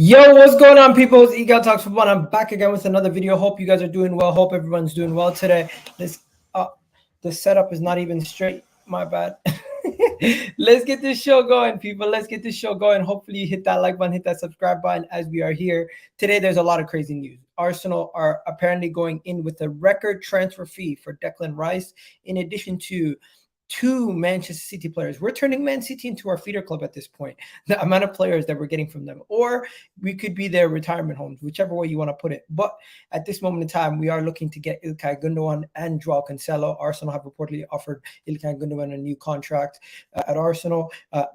Yo, what's going on, people? It's Eagle Talks Football. I'm back again with another video. Hope you guys are doing well. Hope everyone's doing well today. The setup is not even straight. My bad. Let's get this show going, people. Let's get this show going. Hopefully, you hit that like button, hit that subscribe button as we are here. Today, there's a lot of crazy news. Arsenal are apparently going in with a record transfer fee for Declan Rice, in addition to two Manchester City players. We're turning Man City into our feeder club at this point. The amount of players that we're getting from them, or we could be their retirement homes, whichever way you want to put it. But at this moment in time, we are looking to get Ilkay Gundogan and Joao Cancelo. Arsenal have reportedly offered Ilkay Gundogan a new contract at Arsenal, a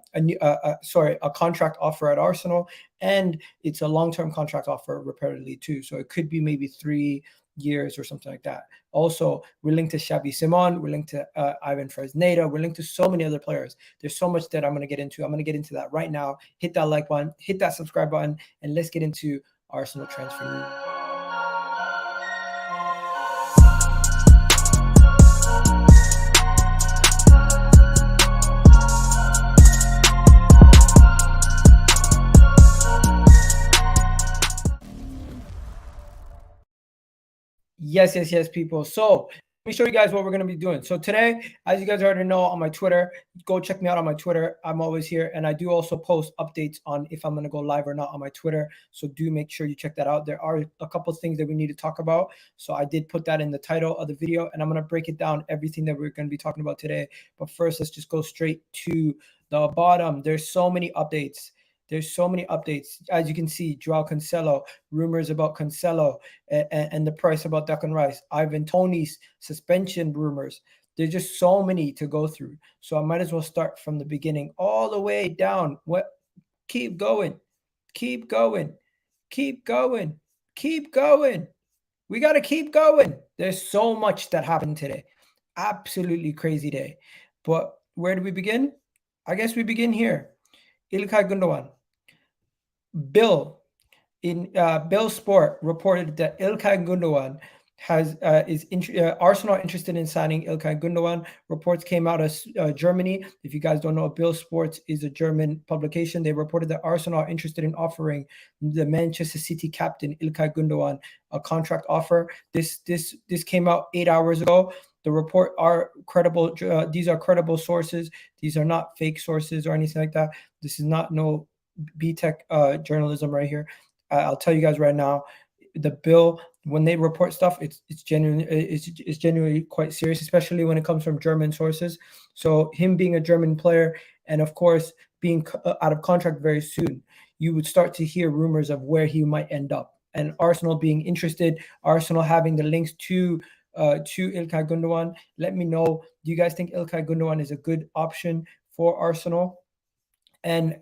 contract offer at Arsenal, and it's a long-term contract offer reportedly too. So it could be maybe 3 years or something like that. Also, we're linked to Xavi Simon, we're linked to Ivan Fresneda, we're linked to so many other players. There's so much that I'm going to get into. I'm going to get into that right now. Hit that like button, hit that subscribe button, and let's get into Arsenal transfer news. Yes, people. So let me show you guys what we're going to be doing. So today, as you guys already know, on my Twitter, go check me out on my Twitter. I'm always here. And I do also post updates on if I'm going to go live or not on my Twitter. So do make sure you check that out. There are a couple of things that we need to talk about. So I did put that in the title of the video, and I'm going to break it down, everything that we're going to be talking about today. But first, let's just go straight to the bottom. There's so many updates. There's so many updates. As you can see, Joao Cancelo, rumors about Cancelo and the price about Declan Rice, Ivan Toney's suspension rumors. There's just so many to go through. So I might as well start from the beginning all the way down. Keep going. Keep going. Keep going. Keep going. We got to keep going. There's so much that happened today. Absolutely crazy day. But where do we begin? I guess we begin here. Ilkay Gundogan. Bill Sport reported that Ilkay Gundogan Arsenal interested in signing Ilkay Gundogan. Reports came out of Germany. If you guys don't know, Bill Sports is a German publication. They reported that Arsenal are interested in offering the Manchester City captain Ilkay Gundogan a contract offer. This came out 8 hours ago. The report are credible. These are credible sources. These are not fake sources or anything like that. This is not no B-Tech journalism right here. I'll tell you guys right now, the Bill, when they report stuff, it's genuinely quite serious, especially when it comes from German sources. So him being a German player, and of course being out of contract very soon, you would start to hear rumors of where he might end up. And Arsenal being interested, Arsenal having the links to Ilkay Gundogan. Let me know, do you guys think Ilkay Gundogan is a good option for Arsenal? And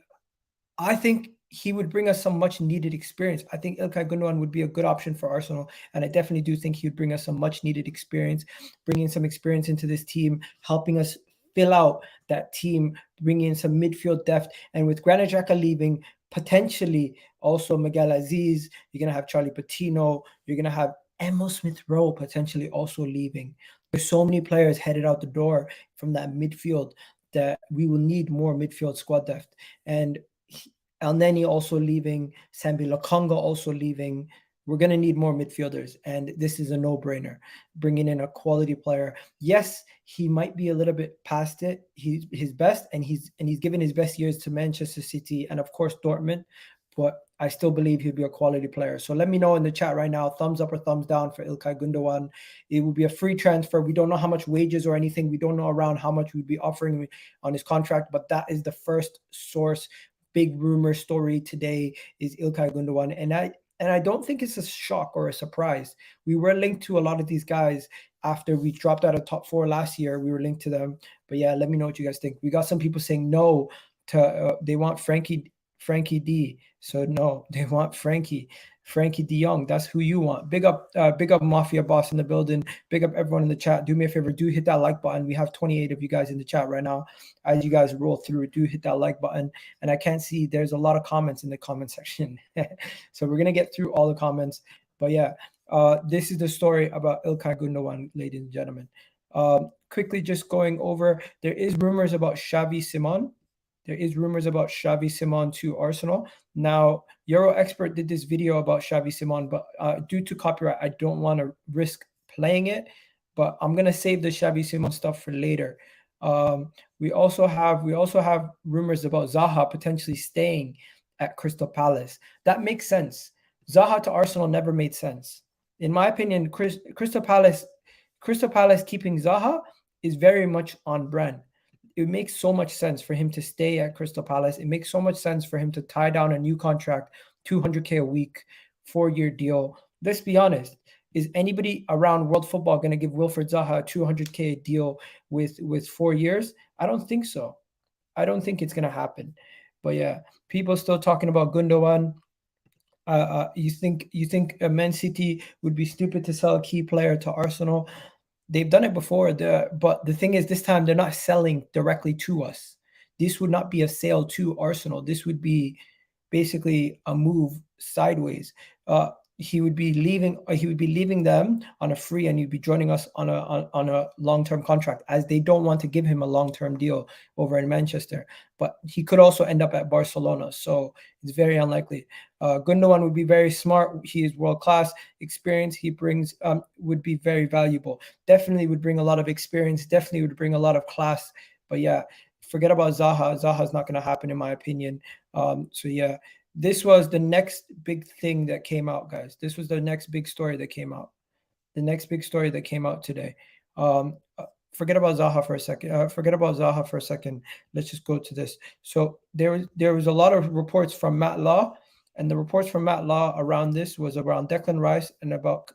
I think he would bring us some much needed experience. I think Ilkay Gundogan would be a good option for Arsenal. And I definitely do think he would bring us some much needed experience, bringing some experience into this team, helping us fill out that team, bringing in some midfield depth. And with Granit Xhaka leaving, potentially also Miguel Aziz, you're going to have Charlie Patino, you're going to have Smith Rowe potentially also leaving. There's so many players headed out the door from that midfield that we will need more midfield squad depth. And Elneny also leaving, Sambi Lokonga also leaving. We're going to need more midfielders, and this is a no-brainer. Bringing in a quality player. Yes, he might be a little bit past it. He's his best, and he's given his best years to Manchester City and of course Dortmund. But I still believe he'll be a quality player. So let me know in the chat right now, thumbs up or thumbs down for Ilkay Gundogan. It will be a free transfer. We don't know how much wages or anything. We don't know around how much we'd be offering on his contract, but that is the first source. Big rumor story today is Ilkay Gundogan. And I don't think it's a shock or a surprise. We were linked to a lot of these guys after we dropped out of top 4 last year. We were linked to them. But yeah, let me know what you guys think. We got some people saying no to they want Frankie D. So no, they want Frankie de Jong. That's who you want. Big up Mafia Boss in the building. Big up everyone in the chat. Do me a favor, do hit that like button. We have 28 of you guys in the chat right now. As you guys roll through, do hit that like button. And I can't see, there's a lot of comments in the comment section. So we're gonna get through all the comments. But yeah, this is the story about Ilkay Gundogan, ladies and gentlemen. Quickly just going over, there is rumors about Xavi Simon. There is rumors about Xavi Simon to Arsenal. Now, Euro Expert did this video about Xavi Simon, but due to copyright, I don't want to risk playing it. But I'm gonna save the Xavi Simon stuff for later. We also have rumors about Zaha potentially staying at Crystal Palace. That makes sense. Zaha to Arsenal never made sense. In my opinion, Crystal Palace keeping Zaha is very much on brand. It makes so much sense for him to stay at Crystal Palace. It makes so much sense for him to tie down a new contract, 200K a week, 4-year deal. Let's be honest. Is anybody around world football going to give Wilfried Zaha a 200K deal with 4 years? I don't think so. I don't think it's going to happen. But yeah, people still talking about Gundogan. You think Man City would be stupid to sell a key player to Arsenal? They've done it before. But the thing is, this time they're not selling directly to us. This would not be a sale to Arsenal. This would be basically a move sideways. He would be leaving them on a free, and he'd be joining us on a long-term contract, as they don't want to give him a long-term deal over in Manchester. But he could also end up at Barcelona, so it's very unlikely. Gundogan would be very smart. He is world-class. Experience he brings would be very valuable. Definitely would bring a lot of experience. Definitely would bring a lot of class. But yeah, forget about Zaha. Zaha's not going to happen, in my opinion. So yeah. This was the next big thing that came out, guys. This was the next big story that came out. The next big story that came out today. Forget about Zaha for a second. Let's just go to this. So there was a lot of reports from Matt Law, and the reports from Matt Law around this was around Declan Rice and around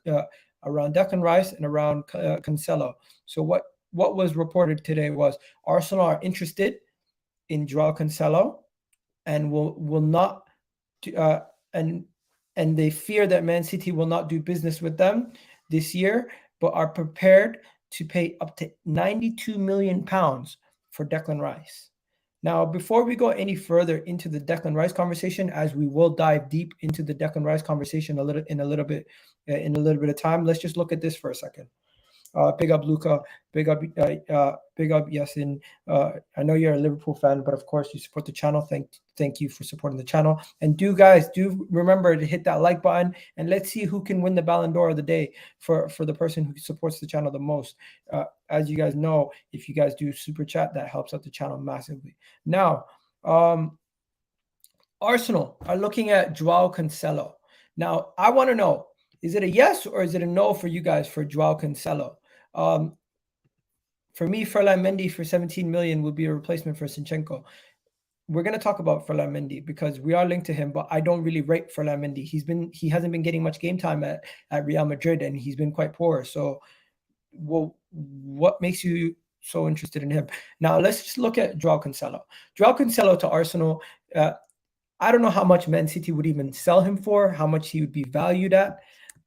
Cancelo. So what was reported today was Arsenal are interested in Joao Cancelo and will not. And they fear that Man City will not do business with them this year, but are prepared to pay up to £92 million for Declan Rice. Now, before we go any further into the Declan Rice conversation, as we will dive deep into the Declan Rice conversation in a little bit of time, let's just look at this for a second. Big up Luca, big up Yasin. I know you're a Liverpool fan, but of course you support the channel. Thank you for supporting the channel. And do remember to hit that like button, and let's see who can win the Ballon d'Or of the day for the person who supports the channel the most. As you guys know, if you guys do super chat, that helps out the channel massively. Now, Arsenal are looking at Joao Cancelo. Now, I want to know, is it a yes or is it a no for you guys for Joao Cancelo? For me, Ferland Mendy for 17 million would be a replacement for Zinchenko. We're going to talk about Ferland Mendy because we are linked to him, but I don't really rate Ferland Mendy. He hasn't been getting much game time at Real Madrid, and he's been quite poor. So, what makes you so interested in him? Now, let's just look at Joao Cancelo. Joao Cancelo to Arsenal. I don't know how much Man City would even sell him for, how much he would be valued at,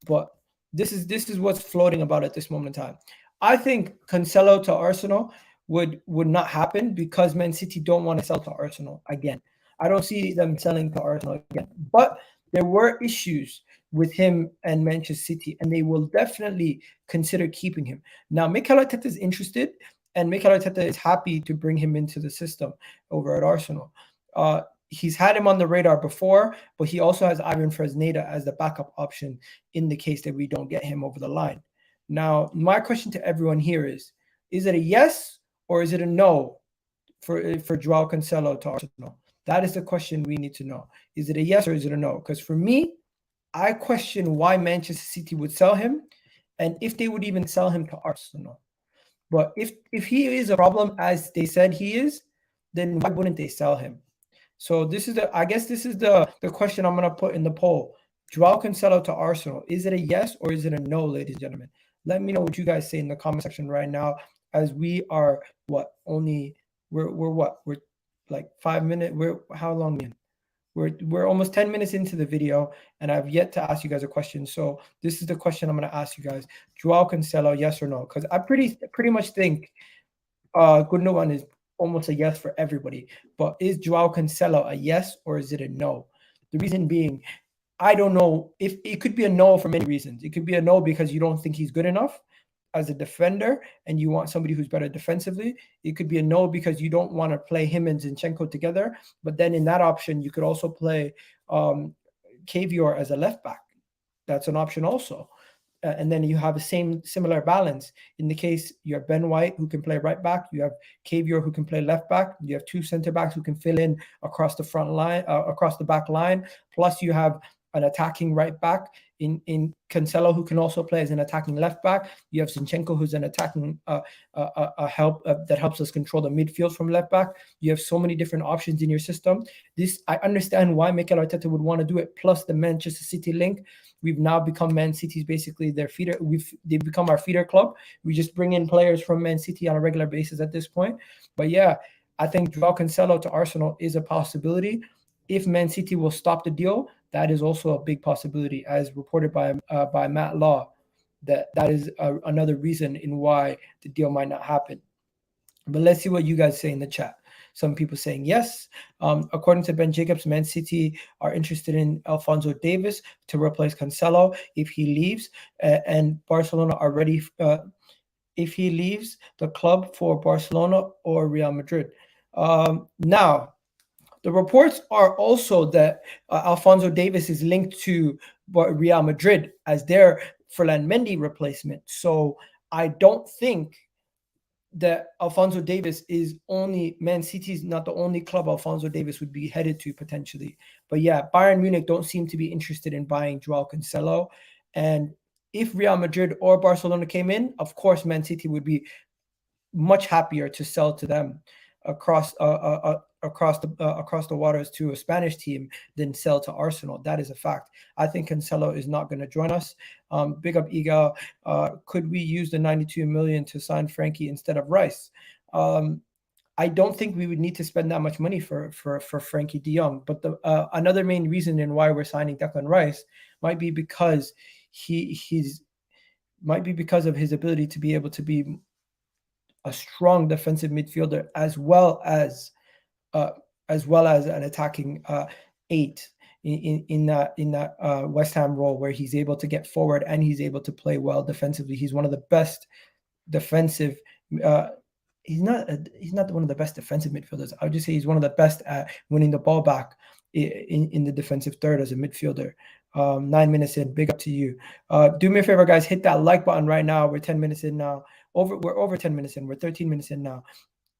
but this is what's floating about at this moment in time. I think Cancelo to Arsenal would not happen because Man City don't want to sell to Arsenal again. I don't see them selling to Arsenal again. But there were issues with him and Manchester City, and they will definitely consider keeping him. Now, Mikel Arteta is interested, and Mikel Arteta is happy to bring him into the system over at Arsenal. He's had him on the radar before, but he also has Ivan Fresneda as the backup option in the case that we don't get him over the line. Now, my question to everyone here is it a yes or is it a no for Joao Cancelo to Arsenal? That is the question we need to know. Is it a yes or is it a no? Because for me, I question why Manchester City would sell him and if they would even sell him to Arsenal. But if he is a problem as they said he is, then why wouldn't they sell him? So this is the question I'm going to put in the poll. Joao Cancelo to Arsenal. Is it a yes or is it a no, ladies and gentlemen? Let me know what you guys say in the comment section right now, as we are we're like 5 minutes. How long in? We're almost 10 minutes into the video, and I've yet to ask you guys a question. So this is the question I'm going to ask you guys. Joao Cancelo, yes or no? Because I pretty much think Gundogan is almost a yes for everybody. But is Joao Cancelo a yes or is it a no? The reason being, I don't know if it could be a no for many reasons. It could be a no because you don't think he's good enough. as a defender and you want somebody who's better defensively, it could be a no because you don't want to play him and Zinchenko together. But then in that option, you could also play Cavior as a left back. That's an option also. And then you have the similar balance. In the case, you have Ben White who can play right back. You have Cavior who can play left back. You have two center backs who can fill in across the front line, across the back line. Plus, you have an attacking right back in Cancelo who can also play as an attacking left back. You have Zinchenko who's an attacking help that helps us control the midfield from left back. You have so many different options in your system. I understand why Mikel Arteta would want to do it. Plus the Manchester City link. We've now become Man City's basically their feeder. They've become our feeder club. We just bring in players from Man City on a regular basis at this point. But yeah, I think Joao Cancelo to Arsenal is a possibility. If Man City will stop the deal, that is also a big possibility, as reported by Matt Law. That is another reason in why the deal might not happen. But let's see what you guys say in the chat. Some people saying yes. According to Ben Jacobs, Man City are interested in Alphonso Davies to replace Cancelo if he leaves, and Barcelona are ready if he leaves the club for Barcelona or Real Madrid. Now, the reports are also that Alphonso Davies is linked to Real Madrid as their Ferland Mendy replacement. So I don't think that Alphonso Davies is only Man City's not the only club Alphonso Davies would be headed to potentially. But yeah, Bayern Munich don't seem to be interested in buying Joao Cancelo. And if Real Madrid or Barcelona came in, of course, Man City would be much happier to sell to them across the waters to a Spanish team than sell to Arsenal. That is a fact. I think Cancelo is not going to join us. Big up Iga. Could we use the 92 million to sign Frankie instead of Rice? I don't think we would need to spend that much money for Frankie de Jong. But another main reason in why we're signing Declan Rice might be because because of his ability to be able to be a strong defensive midfielder as well as an attacking 8 in that West Ham role, where he's able to get forward and he's able to play well defensively. He's one of the best defensive. He's not one of the best defensive midfielders. I would just say he's one of the best at winning the ball back in the defensive third as a midfielder. 9 minutes in, big up to you. Do me a favor, guys, hit that like button right now. We're 10 minutes in now. We're over 10 minutes in. We're 13 minutes in now.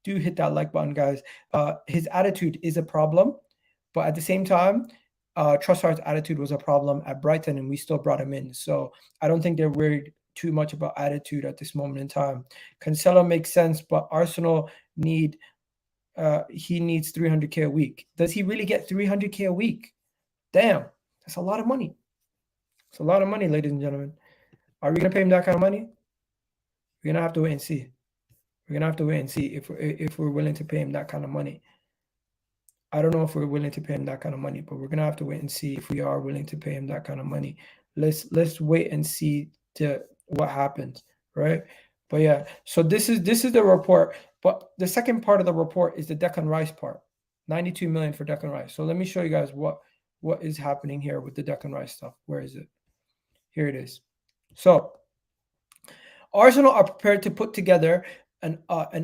Do hit that like button, guys. His attitude is a problem, but at the same time, Trossard's attitude was a problem at Brighton, and we still brought him in. So I don't think they're worried too much about attitude at this moment in time. Cancelo makes sense, but Arsenal needs 300K a week. Does he really get 300K a week? Damn, that's a lot of money. It's a lot of money, ladies and gentlemen. Are we going to pay him that kind of money? We're going to have to wait and see. We're going to have to wait and see if we're willing to pay him that kind of money. I don't know if we're willing to pay him that kind of money, but we're going to have to wait and see if we are willing to pay him that kind of money. Let's wait and see what happens, right? But yeah, so this is the report. But the second part of the report is the Declan Rice part. 92 million for Declan Rice. So let me show you guys what is happening here with the Declan Rice stuff. Where is it? Here it is. So Arsenal are prepared to put together an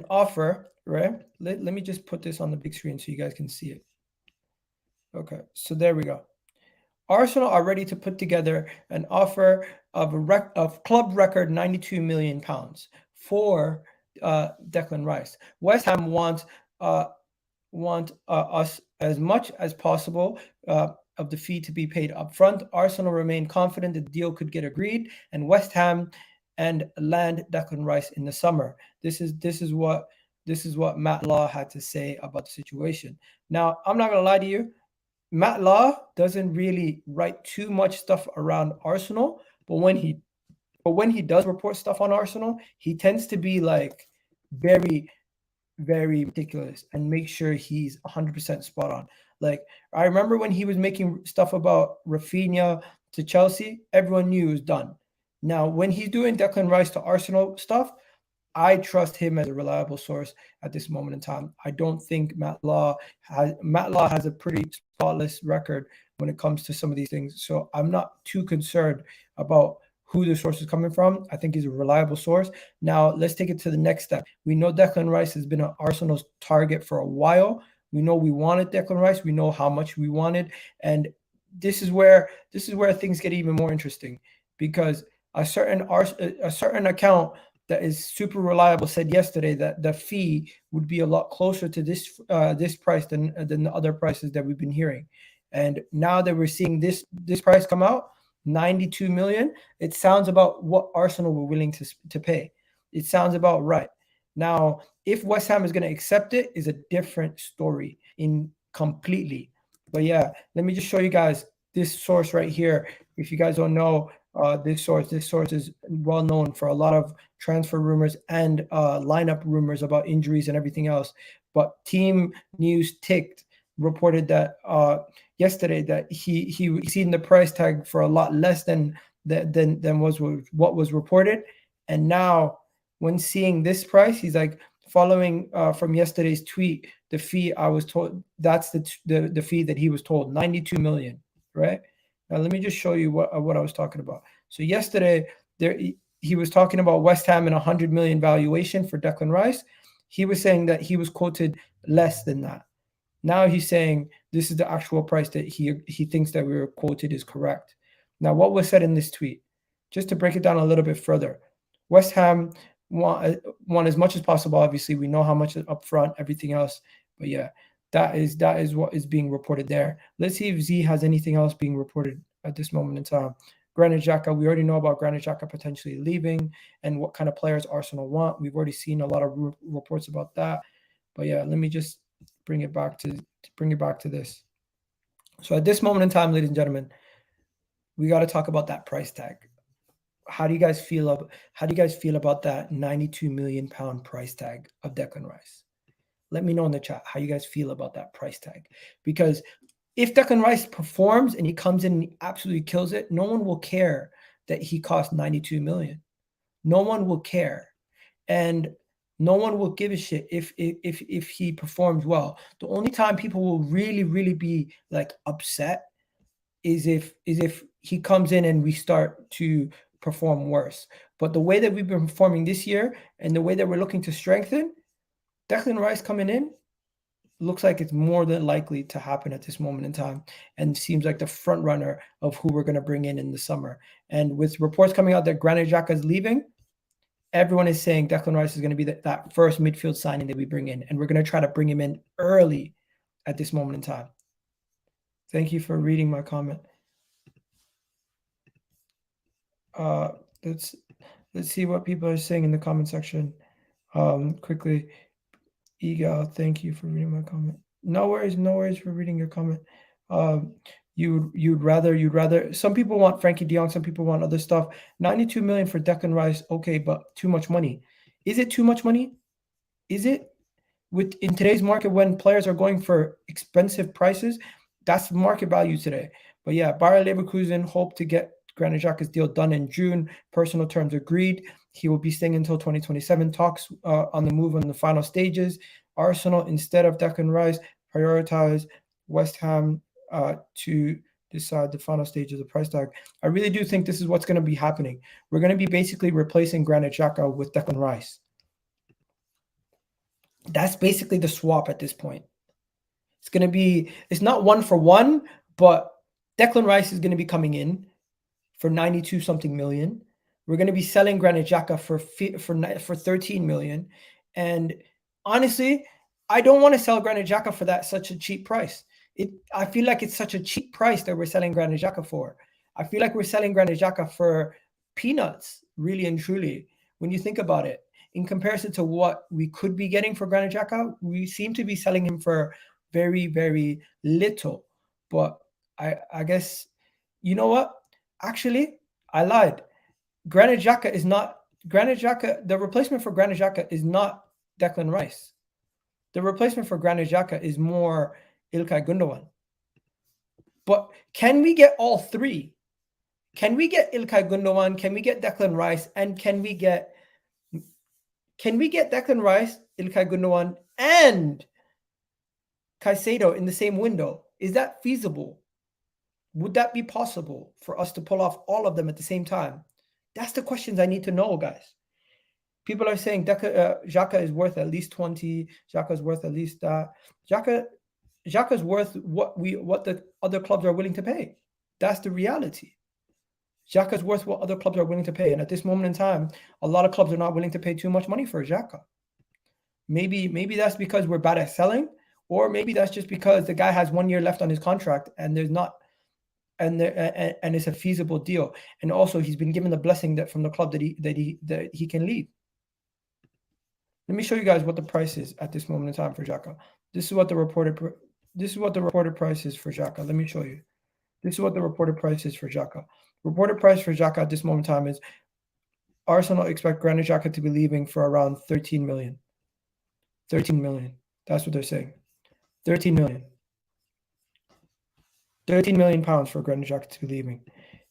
offer, right? Let me just put this on the big screen so you guys can see it. Okay, so there we go. Arsenal are ready to put together an offer of club record 92 million pounds for Declan Rice. West Ham want us as much as possible of the fee to be paid up front. Arsenal remain confident the deal could get agreed, and West Ham and land Declan Rice in the summer. This is what Matt Law had to say about the situation. Now, I'm not gonna lie to you, Matt Law doesn't really write too much stuff around Arsenal, but when he does report stuff on Arsenal, he tends to be like very, very meticulous and make sure he's 100% spot on. Like, I remember when he was making stuff about Rafinha to Chelsea, everyone knew it was done. Now, when he's doing Declan Rice to Arsenal stuff, I trust him as a reliable source at this moment in time. I don't think Matt Law has a pretty spotless record when it comes to some of these things. So I'm not too concerned about who the source is coming from. I think he's a reliable source. Now, let's take it to the next step. We know Declan Rice has been an Arsenal's target for a while. We know we wanted Declan Rice. We know how much we wanted. And this is where things get even more interesting, because a certain account that is super reliable said yesterday that the fee would be a lot closer to this price than the other prices that we've been hearing. And now that we're seeing this price come out, 92 million, it sounds about what Arsenal were willing to pay. It sounds about right. Now, if West Ham is going to accept it, is a different story completely. But yeah, let me just show you guys this source right here. If you guys don't know, this source is well known for a lot of transfer rumors and lineup rumors about injuries and everything else. But Team News Ticked reported that yesterday that he seen the price tag for a lot less than was what was reported. And now, when seeing this price, he's like, following from yesterday's tweet, the fee I was told, that's the fee that he was told, 92 million, right? Now, let me just show you what I was talking about. So yesterday, he was talking about West Ham and 100 million valuation for Declan Rice. He was saying that he was quoted less than that. Now he's saying this is the actual price that he thinks that we were quoted is correct. Now, what was said in this tweet? Just to break it down a little bit further, West Ham want as much as possible. Obviously, we know how much is up front, everything else. But yeah, that is what is being reported there. Let's see if Z has anything else being reported at this moment in time. Granit Xhaka, we already know about Granit Xhaka potentially leaving and what kind of players Arsenal want. We've already seen a lot of reports about that. But yeah, let me just bring it back to this. So at this moment in time, ladies and gentlemen, we got to talk about that price tag. How do you guys feel about that 92 million pound price tag of Declan Rice? Let me know in the chat how you guys feel about that price tag. Because if Declan Rice performs and he comes in and he absolutely kills it, no one will care that he cost 92 million. No one will care. And no one will give a shit if he performs well. The only time people will really, really be like upset is if he comes in and we start to perform worse. But the way that we've been performing this year and the way that we're looking to strengthen, Declan Rice coming in looks like it's more than likely to happen at this moment in time, and seems like the front runner of who we're going to bring in the summer. And with reports coming out that Granit Xhaka is leaving, everyone is saying Declan Rice is going to be that first midfield signing that we bring in, and we're going to try to bring him in early at this moment in time. Thank you for reading my comment. Let's see what people are saying in the comment section. Quickly, Egal, thank you for reading my comment. No worries for reading your comment. You'd rather. Some people want Frankie De Jong, some people want other stuff. 92 million for Declan Rice, okay, but too much money. Is it too much money? Is it? In today's market, when players are going for expensive prices, that's market value today. But yeah, Bayer Leverkusen hope to get Granit Xhaka's deal done in June. Personal terms agreed. He will be staying until 2027. Talks on the move on the final stages. Arsenal, instead of Declan Rice, prioritize West Ham to decide the final stage of the price tag. I really do think this is what's going to be happening. We're going to be basically replacing Granit Xhaka with Declan Rice. That's basically the swap at this point. It's not one for one, but Declan Rice is going to be coming in for 92 something million. We're going to be selling Granit Xhaka for 13 million. And honestly, I don't want to sell Granit Xhaka for such a cheap price. I feel like it's such a cheap price that we're selling Granit Xhaka for. I feel like we're selling Granit Xhaka for peanuts, really and truly, when you think about it. In comparison to what we could be getting for Granit Xhaka, we seem to be selling him for very, very little. But I guess, you know what? Actually, I lied. The replacement for Granit Xhaka is not Declan Rice. The replacement for Granit Xhaka is more Ilkay Gundogan. But can we get all three? Can we get Ilkay Gundogan? Can we get Declan Rice? And can we get Declan Rice, Ilkay Gundogan, and Caicedo in the same window? Is that feasible? Would that be possible for us to pull off all of them at the same time? That's the questions I need to know, guys. People are saying Xhaka is worth at least 20. Xhaka is worth at least that. Xhaka is worth what the other clubs are willing to pay. That's the reality. Xhaka is worth what other clubs are willing to pay. And at this moment in time, a lot of clubs are not willing to pay too much money for Xhaka. Maybe that's because we're bad at selling, or maybe that's just because the guy has 1 year left on his contract and there's not and it's a feasible deal. And also he's been given the blessing that from the club that he can leave. Let me show you guys what the price is at this moment in time for Xhaka. This is what the reported price is for Xhaka. Let me show you. This is what the reported price is for Xhaka. Reported price for Xhaka at this moment in time is Arsenal expect Granit Xhaka to be leaving for around 13 million. 13 million. That's what they're saying. 13 million. 13 million pounds for Granit Xhaka to be leaving.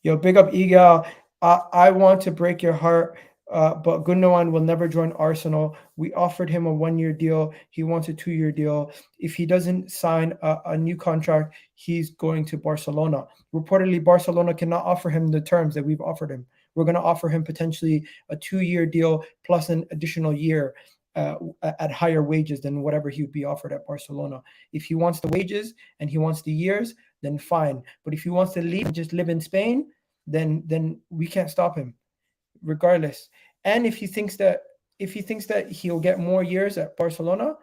Yo, big up Egal. I want to break your heart. But Gundogan will never join Arsenal. We offered him a 1 year deal. He wants a 2 year deal. If he doesn't sign a new contract, he's going to Barcelona. Reportedly, Barcelona cannot offer him the terms that we've offered him. We're going to offer him potentially a 2 year deal plus an additional year at higher wages than whatever he would be offered at Barcelona. If he wants the wages and he wants the years, then fine. But if he wants to leave and just live in Spain, then we can't stop him, regardless. And if he thinks that he'll get more years at Barcelona,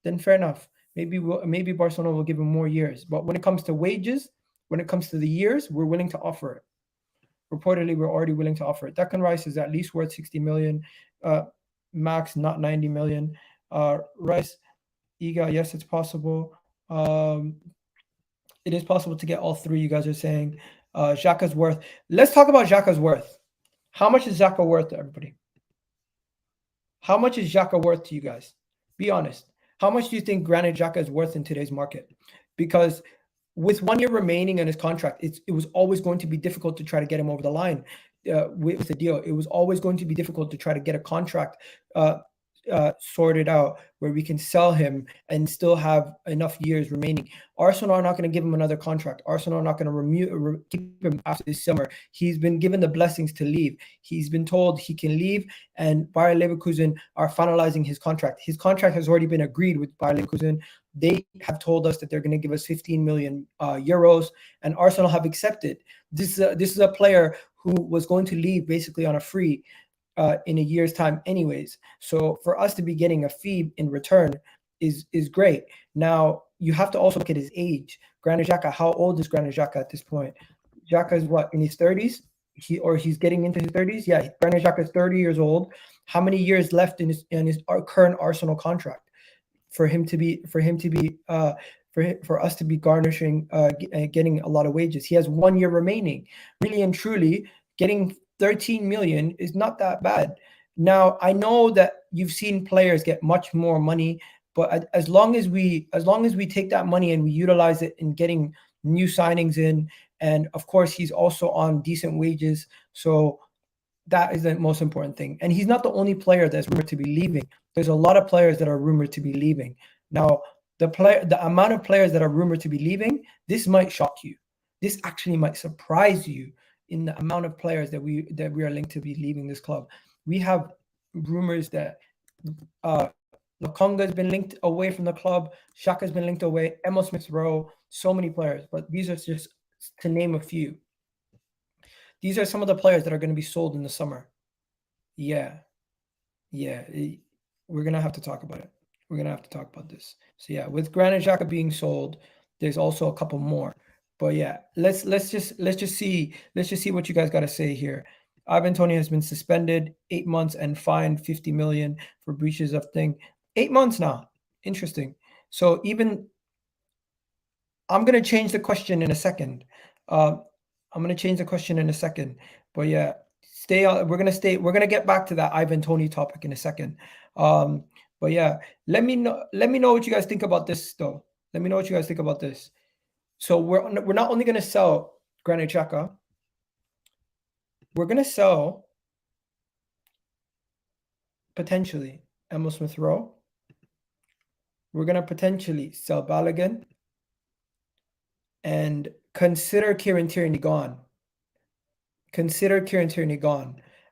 then fair enough. Maybe Barcelona will give him more years. But when it comes to wages, when it comes to the years, we're willing to offer it. Reportedly, we're already willing to offer it. Declan Rice is at least worth 60 million. Max, not 90 million. Rice, Iga, yes, it's possible. It is possible to get all three, you guys are saying. Xhaka's worth. Let's talk about Xhaka's worth. How much is Xhaka worth to everybody? How much is Xhaka worth to you guys? Be honest. How much do you think Granit Xhaka is worth in today's market? Because with 1 year remaining in his contract, it was always going to be difficult to try to get him over the line with the deal. It was always going to be difficult to try to get a contract sorted out where we can sell him and still have enough years remaining. Arsenal are not going to give him another contract. Arsenal are not going to keep him after this summer. He's been given the blessings to leave. He's been told he can leave, and Bayer Leverkusen are finalizing his contract. His contract has already been agreed with Bayer Leverkusen. They have told us that they're going to give us 15 million euros, and Arsenal have accepted. This is a player who was going to leave basically on a free in a year's time anyways. So for us to be getting a fee in return is great. Now, you have to also look at his age. Granit Xhaka, how old is Granit Xhaka at this point? Xhaka is what, in his 30s? He's getting into his 30s? Yeah, Granit Xhaka is 30 years old. How many years left in his current Arsenal contract for us to be garnishing, getting a lot of wages? He has 1 year remaining. Really and truly, getting 13 million is not that bad. Now, I know that you've seen players get much more money, but as long as we take that money and we utilize it in getting new signings in, and of course he's also on decent wages, so that is the most important thing. And he's not the only player that's rumored to be leaving. There's a lot of players that are rumored to be leaving. Now, the amount of players that are rumored to be leaving, this might shock you. This actually might surprise you in the amount of players that we are linked to be leaving this club. We have rumors that Lokonga has been linked away from the club. Xhaka has been linked away. Smith Rowe, so many players. But these are just to name a few. These are some of the players that are going to be sold in the summer. Yeah. We're going to have to talk about it. We're going to have to talk about this. So yeah, with Granit Xhaka being sold, there's also a couple more. But yeah, let's just see what you guys got to say here. Ivan Toney has been suspended 8 months and fined 50 million for breaches of thing. 8 months now. Interesting. So even I'm gonna change the question in a second. But yeah, stay on. We're gonna get back to that Ivan Toney topic in a second. But yeah, let me know what you guys think about this though. Let me know what you guys think about this. So we're not only going to sell Granit Xhaka, we're going to sell potentially Smith Rowe. We're going to potentially sell Balogun and consider Kieran Tierney gone.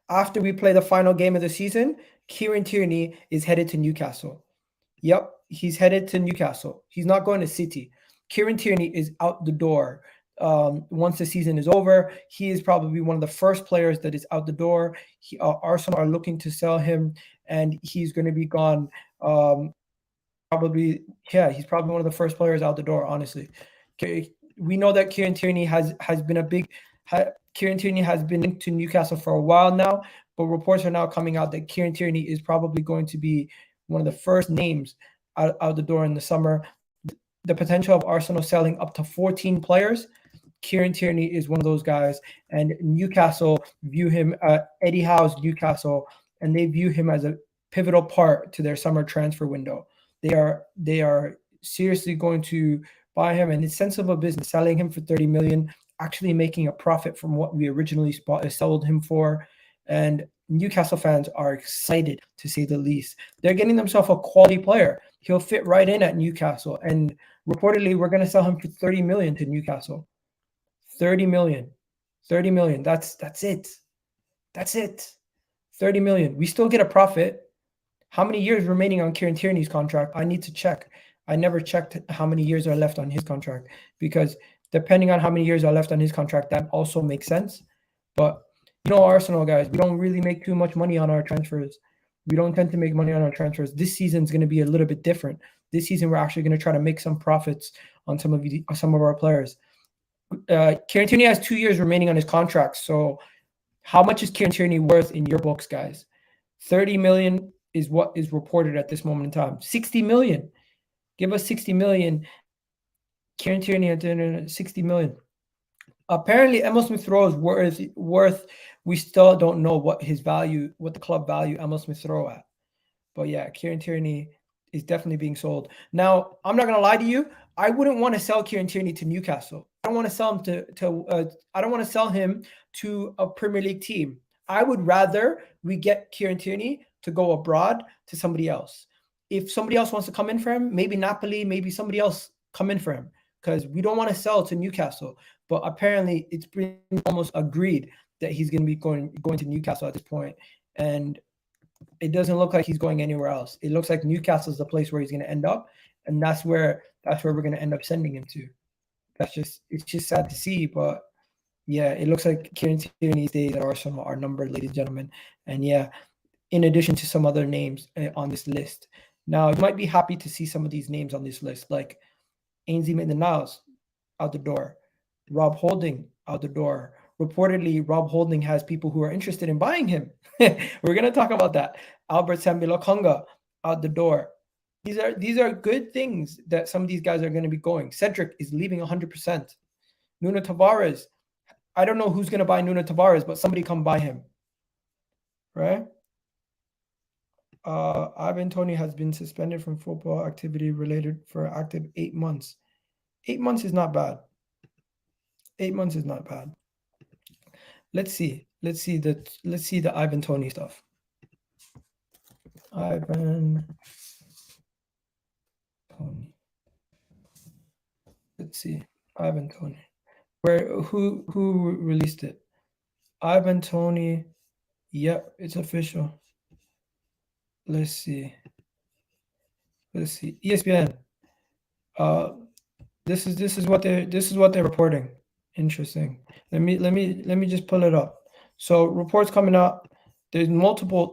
after we play the final game of the season, Kieran Tierney is headed to Newcastle. Yep, he's headed to Newcastle. He's not going to City. Kieran Tierney is out the door. Once the season is over, he is probably one of the first players that is out the door. Arsenal are looking to sell him, and he's going to be gone. Probably, yeah, he's probably one of the first players out the door. Honestly, we know that Kieran Tierney has been a big. Kieran Tierney has been linked to Newcastle for a while now, but reports are now coming out that Kieran Tierney is probably going to be one of the first names out the door in the summer. The potential of Arsenal selling up to 14 players. Kieran Tierney is one of those guys, and Newcastle view him, Eddie Howe's Newcastle, and they view him as a pivotal part to their summer transfer window. They are seriously going to buy him, and it's sensible business, selling him for 30 million, actually making a profit from what we originally sold him for. And Newcastle fans are excited, to say the least. They're getting themselves a quality player. He'll fit right in at Newcastle, and reportedly we're going to sell him for 30 million to Newcastle. 30 million. That's it. 30 million. We still get a profit. How many years remaining on Kieran Tierney's contract? I need to check. I never checked how many years are left on his contract, because depending on how many years are left on his contract, that also makes sense. But you know, Arsenal guys, we don't really make too much money on our transfers. We don't tend to make money on our transfers. This season is going to be a little bit different. This season, we're actually going to try to make some profits on some of our players. Kieran Tierney has 2 years remaining on his contract. So how much is Kieran Tierney worth in your books, guys? 30 million is what is reported at this moment in time. 60 million. Give us 60 million. Kieran Tierney at 60 million. Apparently, Emil Smith Rowe is worth. We still don't know what his value, what the club value Emil Smith Rowe at. But yeah, Kieran Tierney is definitely being sold. Now, I'm not gonna lie to you. I wouldn't want to sell Kieran Tierney to Newcastle. I don't want to sell him I don't want to sell him to a Premier League team. I would rather we get Kieran Tierney to go abroad to somebody else. If somebody else wants to come in for him, maybe Napoli, maybe somebody else come in for him, because we don't want to sell to Newcastle. But apparently, it's been almost agreed that he's going to be going to Newcastle at this point, and it doesn't look like he's going anywhere else. It looks like Newcastle is the place where he's going to end up, and that's where we're going to end up sending him to. It's just sad to see, but yeah, it looks like Kieran Tierney's days at Arsenal are numbered, ladies and gentlemen. And yeah, in addition to some other names on this list. Now, you might be happy to see some of these names on this list, like Ainsley Maitland-Niles out the door, Rob Holding out the door. Reportedly, Rob Holding has people who are interested in buying him. We're going to talk about that. Albert Lokonga out the door. These are good things that some of these guys are going to be going. Cedric is leaving 100%. Nuno Tavares. I don't know who's going to buy Nuno Tavares, but somebody come buy him. Right? Ivan Toney has been suspended from football activity related for active 8 months. 8 months is not bad. 8 months is not bad. Let's see the Ivan Toney stuff. Ivan Toney. Let's see. Ivan Toney. Who released it? Ivan Toney. Yep, it's official. Let's see. ESPN. This is what they're reporting. Interesting. Let me just pull it up. So reports coming out. There's multiple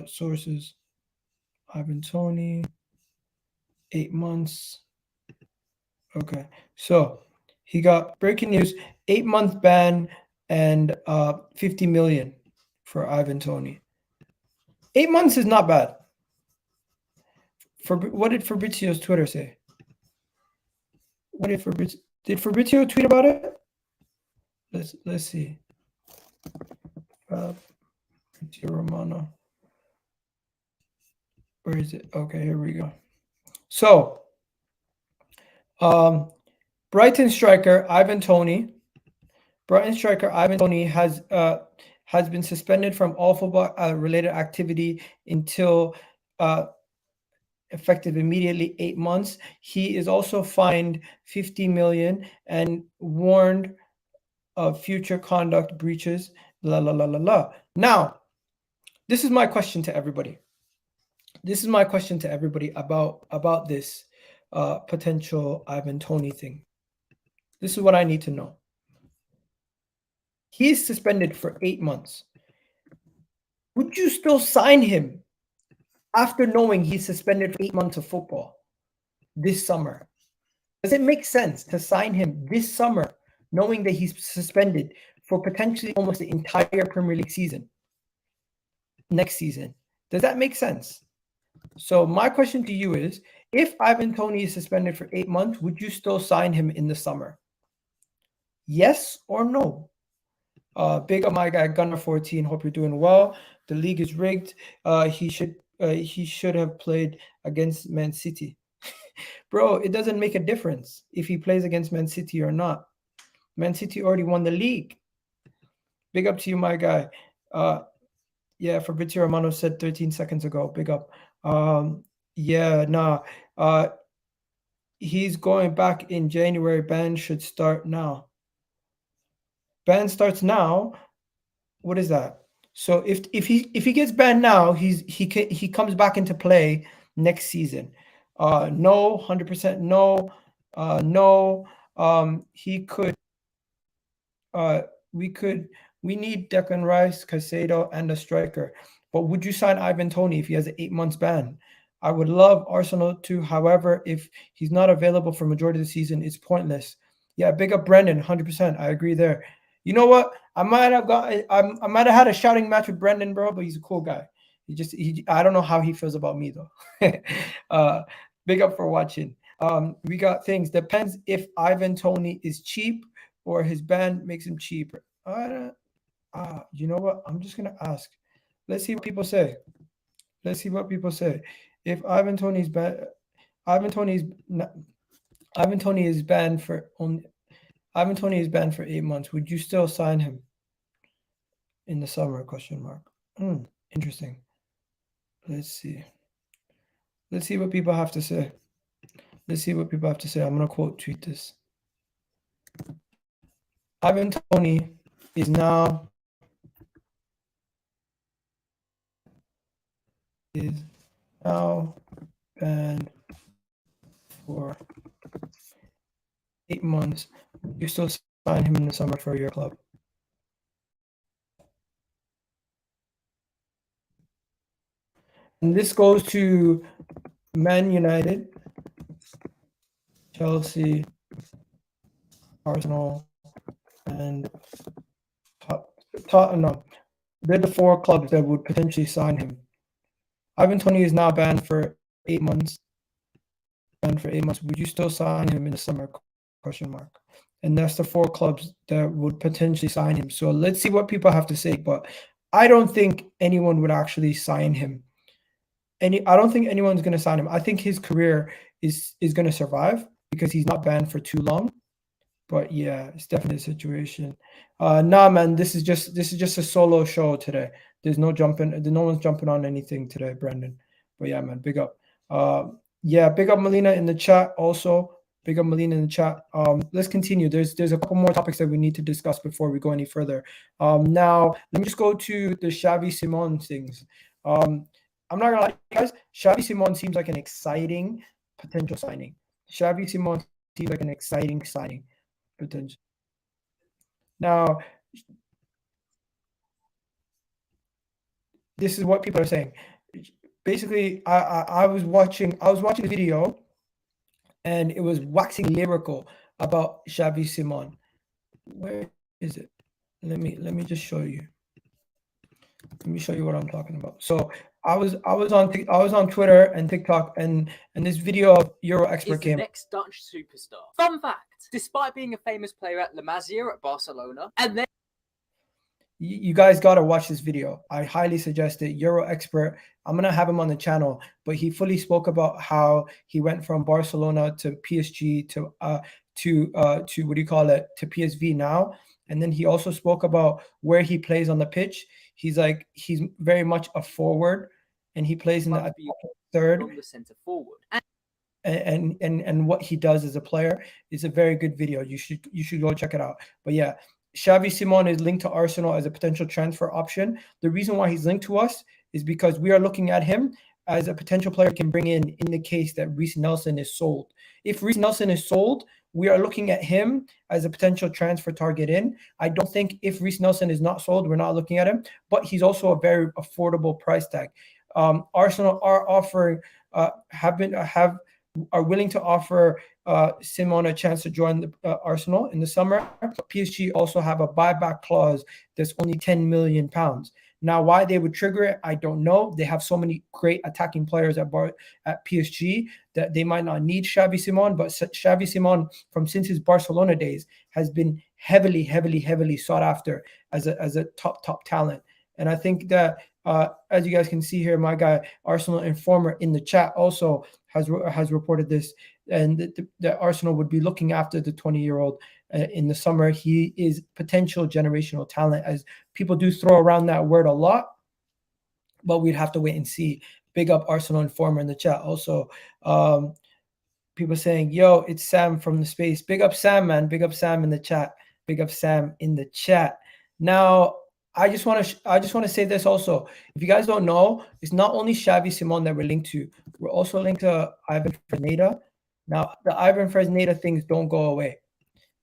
sources. Ivan Toney, 8 months. Okay. So he got breaking news, 8-month ban and 50 million for Ivan Toney. 8 months is not bad. What did Fabrizio's Twitter say? Did Fabrizio tweet about it? Let's see. Fabrizio Romano. Where is it? Okay, here we go. So, Brighton striker Ivan Toney has been suspended from all football related activity until effective immediately 8 months. He is also fined 50 million and warned of future conduct breaches La la la la la. Now, this is my question to everybody. This is my question to everybody about this potential Ivan Toney thing. This is what I need to know. He's suspended for 8 months. Would you still sign him after knowing he's suspended for 8 months of football this summer? Does it make sense to sign him this summer, knowing that he's suspended for potentially almost the entire Premier League season next season? Does that make sense? So my question to you is, if Ivan Toney is suspended for 8 months, would you still sign him in the summer? Yes or no? Big up my guy Gunner14. Hope you're doing well. The league is rigged. He should have played against Man City. Bro, it doesn't make a difference if he plays against Man City or not. Man City already won the league. Big up to you, my guy. Yeah, Fabrizio Romano said 13 seconds ago. Big up. He's going back in January. Ban should start now. Ban starts now. What is that? So if he gets banned now, he comes back into play next season. No, 100% no. No. He could. We need Declan Rice, Caicedo, and a striker. But would you sign Ivan Toney if he has an 8 months ban? I would love Arsenal to. However, if he's not available for majority of the season, it's pointless. Yeah, big up Brendan, 100%. I agree there. You know what? I might have had a shouting match with Brendan, bro, but he's a cool guy. I don't know how he feels about me though. Big up for watching. We got things. Depends if Ivan Toney is cheap or his ban makes him cheaper. You know what? I'm just gonna ask. Let's see what people say. If Ivan Toney is banned, Ivan Toney is banned for 8 months. Would you still sign him in the summer? Question mark. Interesting. Let's see what people have to say. I'm gonna quote tweet this. Ivan Toney is now banned for 8 months. You still sign him in the summer for your club. And this goes to Man United, Chelsea, Arsenal, and Tottenham. They're the 4 clubs that would potentially sign him. Ivan Toney is now banned for 8 months. Would you still sign him in the summer? Question mark. And that's the 4 clubs that would potentially sign him. So let's see what people have to say. But I don't think anyone would actually sign him. I don't think anyone's going to sign him. I think his career is going to survive because he's not banned for too long. But yeah, it's definitely a situation. Nah, man, this is just a solo show today. There's no jumping. No one's jumping on anything today, Brendan. But yeah, man, big up. Yeah, big up Melina in the chat also. Big up Melina in the chat. Let's continue. There's a couple more topics that we need to discuss before we go any further. Now, let me just go to the Xavi Simon things. I'm not gonna lie, guys. Xavi Simon seems like an exciting potential signing. Potential. Now, this is what people are saying. Basically, I was watching the video, and it was waxing lyrical about Xavi Simon. Where is it? Let me just show you. Let me show you what I'm talking about. So I was on Twitter and TikTok, and this video of Euro Expert came. Next Dutch superstar. Fun fact: despite being a famous player at La Masia at Barcelona, and then you guys gotta watch this video. I highly suggest it. Euro Expert. I'm gonna have him on the channel, but he fully spoke about how he went from Barcelona to PSG to what do you call it, to PSV now. And then he also spoke about where he plays on the pitch. He's very much a forward, and he plays in the third, on the center forward. And what he does as a player is a very good video. You should go check it out. But yeah, Xavi Simon is linked to Arsenal as a potential transfer option. The reason why he's linked to us is because we are looking at him as a potential player we can bring in the case that Reece Nelson is sold. If Reece Nelson is sold, we are looking at him as a potential transfer target in. I don't think if Reece Nelson is not sold, we're not looking at him, but he's also a very affordable price tag. Arsenal are offering, are willing to offer Simon a chance to join the, Arsenal in the summer. PSG also have a buyback clause that's only £10 million. Now, why they would trigger it, I don't know. They have so many great attacking players at PSG that they might not need Xavi Simon, but Xavi Simon, since his Barcelona days, has been heavily sought after as a top talent. And I think that, as you guys can see here, my guy, Arsenal Informer in the chat also has reported this, and that Arsenal would be looking after the 20-year-old in the summer. He is potential generational talent, as people do throw around that word a lot, but we'd have to wait and see. Big up Arsenal Informer in the chat. Also, people saying, yo, it's Sam from the space. Big up Sam, man. Big up Sam in the chat. Big up Sam in the chat. Now, I just want to say this also. If you guys don't know, it's not only Xavi Simon that we're linked to. We're also linked to Ivan Fresneda. Now, the Ivan Fresneda things don't go away.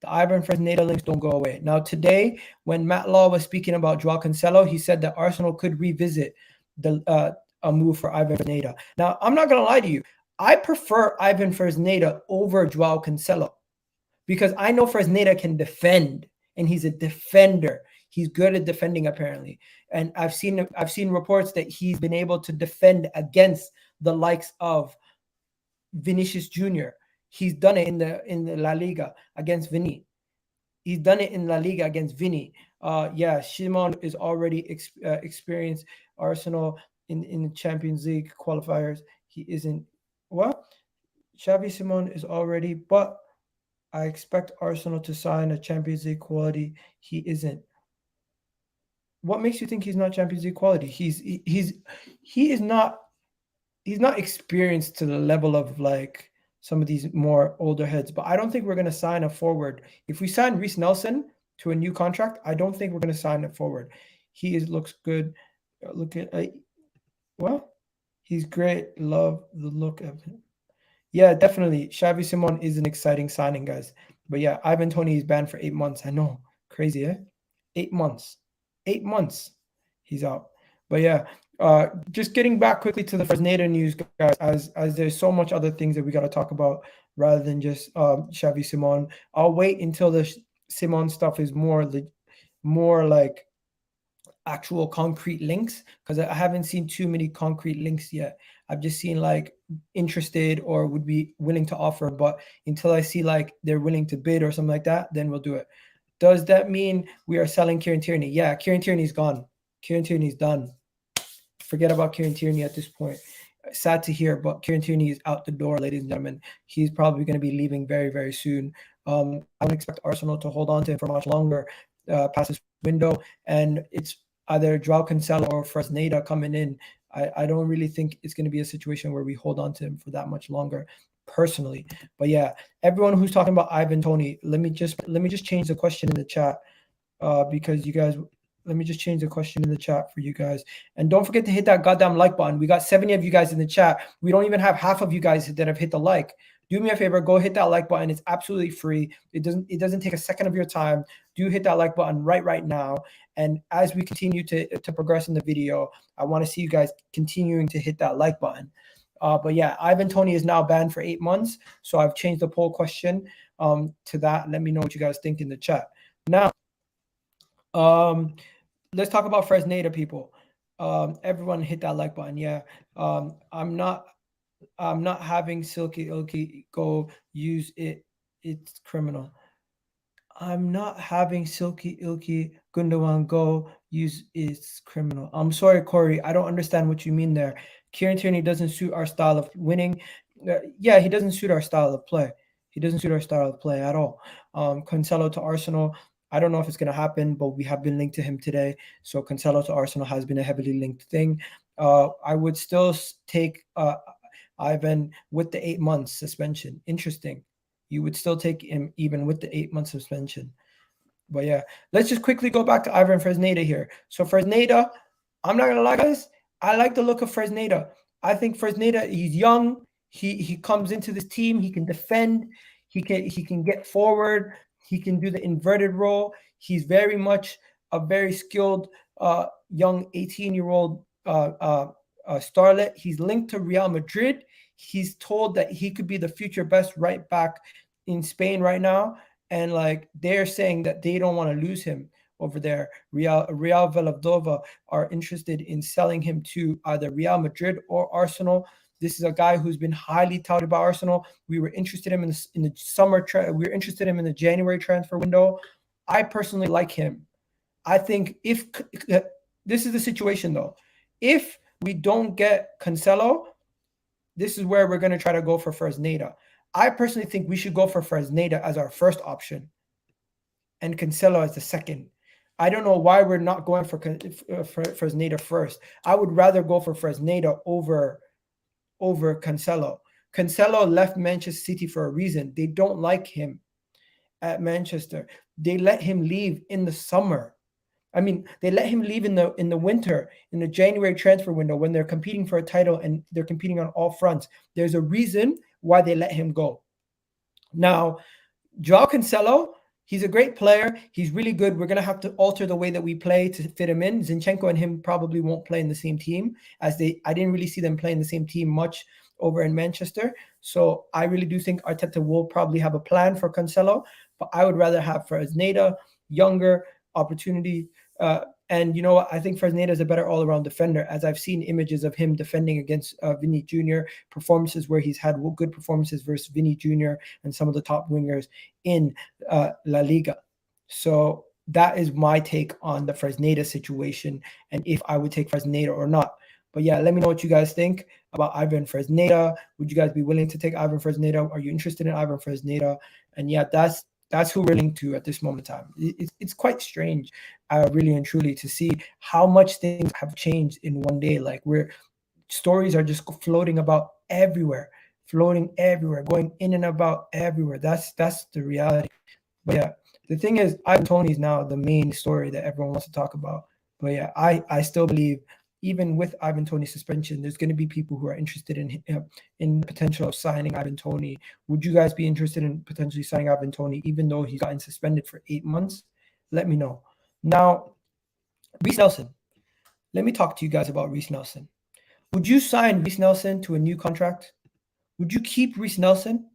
The Ivan Fresneda links don't go away. Now, today, when Matt Law was speaking about Joao Cancelo, he said that Arsenal could revisit a move for Ivan Fresneda. Now, I'm not going to lie to you. I prefer Ivan Fresneda over Joao Cancelo because I know Fresneda can defend, and he's a defender. He's good at defending, apparently. And I've seen reports that he's been able to defend against the likes of Vinicius Jr. He's done it in the La Liga against Vini. He's done it in La Liga against Vini. Yeah, Simon is already experienced Arsenal in the Champions League qualifiers. He isn't. Well, Xavi Simon is already, but I expect Arsenal to sign a Champions League quality. He isn't. What makes you think he's not Champions League quality? He's not experienced to the level of like some of these more older heads. But I don't think we're going to sign a forward. If we sign Reece Nelson to a new contract, I don't think we're going to sign a forward. He looks good. Look at well, he's great. Love the look of him. Yeah, definitely. Xavi Simon is an exciting signing, guys. But yeah, Ivan Toney is banned for 8 months. I know, crazy, eh? 8 months. 8 months he's out. But yeah, just getting back quickly to the Fresneda news, guys, as there's so much other things that we got to talk about rather than just Xavi Simon. I'll wait until the Simon stuff is more like actual concrete links, because I haven't seen too many concrete links yet. I've just seen like interested or would be willing to offer, but until I see like they're willing to bid or something like that, then we'll do it. Does that mean we are selling Kieran Tierney? Yeah, Kieran Tierney's gone. Kieran Tierney's done. Forget about Kieran Tierney at this point. Sad to hear, but Kieran Tierney is out the door, ladies and gentlemen. He's probably going to be leaving very, very soon. I don't expect Arsenal to hold on to him for much longer past this window, and it's either Joao Cancelo or Fresneda coming in. I don't really think it's going to be a situation where we hold on to him for that much longer, personally. But yeah, everyone who's talking about Ivan Toney, let me just change the question in the chat, because you guys, let me just change the question in the chat for you guys. And don't forget to hit that goddamn like button. We got 70 of you guys in the chat. We don't even have half of you guys that have hit the like. Do me a favor, go hit that like button. It's absolutely free. It doesn't take a second of your time. Do hit that like button right now. And as we continue to progress in the video, I want to see you guys continuing to hit that like button. But yeah, Ivan Toney is now banned for 8 months. So I've changed the poll question to that. Let me know what you guys think in the chat. Now, let's talk about Fresneda, people. Everyone hit that like button. Yeah. I'm not having Ilkay go use it. It's criminal. I'm not having Ilkay Gundogan go use it's criminal. I'm sorry, Corey. I don't understand what you mean there. Kieran Tierney doesn't suit our style of winning. Yeah, he doesn't suit our style of play. He doesn't suit our style of play at all. Cancelo to Arsenal, I don't know if it's going to happen, but we have been linked to him today. So Cancelo to Arsenal has been a heavily linked thing. I would still take Ivan with the 8 months suspension. Interesting. You would still take him even with the 8 month suspension. But yeah, let's just quickly go back to Ivan Fresneda here. So Fresneda, I'm not gonna lie, guys. I like the look of Fresneda. I think Fresneda, he's young. He comes into this team. He can defend. He can get forward. He can do the inverted role. He's very much a very skilled young 18-year-old starlet. He's linked to Real Madrid. He's told that he could be the future best right back in Spain right now. And like they're saying that they don't want to lose him over there. Real Valladolid are interested in selling him to either Real Madrid or Arsenal. This is a guy who's been highly touted by Arsenal. We were interested in him in the summer. We were interested in him in the January transfer window. I personally like him. I think if this is the situation though, if we don't get Cancelo, this is where we're going to try to go for Fresneda. I personally think we should go for Fresneda as our first option and Cancelo as the second. I don't know why we're not going for Fresneda first. I would rather go for Fresneda over Cancelo. Cancelo left Manchester City for a reason. They don't like him at Manchester. They let him leave in the summer. I mean, they let him leave in the winter, in the January transfer window when they're competing for a title and they're competing on all fronts. There's a reason why they let him go. Now, Joao Cancelo, he's a great player. He's really good. We're going to have to alter the way that we play to fit him in. Zinchenko and him probably won't play in the same team I didn't really see them play in the same team much over in Manchester. So I really do think Arteta will probably have a plan for Cancelo, but I would rather have Fresneda, younger, opportunity. And you know what? I think Fresneda is a better all-around defender, as I've seen images of him defending against Vinny Jr., performances where he's had good performances versus Vinny Jr. and some of the top wingers in La Liga. So that is my take on the Fresneda situation and if I would take Fresneda or not. But yeah, let me know what you guys think about Ivan Fresneda. Would you guys be willing to take Ivan Fresneda? Are you interested in Ivan Fresneda? And yeah, that's who we're linked to at this moment in time. It's quite strange, really and truly, to see how much things have changed in one day. Like stories are just floating about everywhere, going in and about everywhere. That's the reality. But yeah, the thing is, Ivan Toney is now the main story that everyone wants to talk about. But yeah, I still believe even with Ivan Toney's suspension, there's going to be people who are interested in the potential of signing Ivan Toney. Would you guys be interested in potentially signing Ivan Toney, even though he's gotten suspended for 8 months? Let me know. Now, Reiss Nelson. Let me talk to you guys about Reiss Nelson. Would you sign Reiss Nelson to a new contract? Would you keep Reiss Nelson?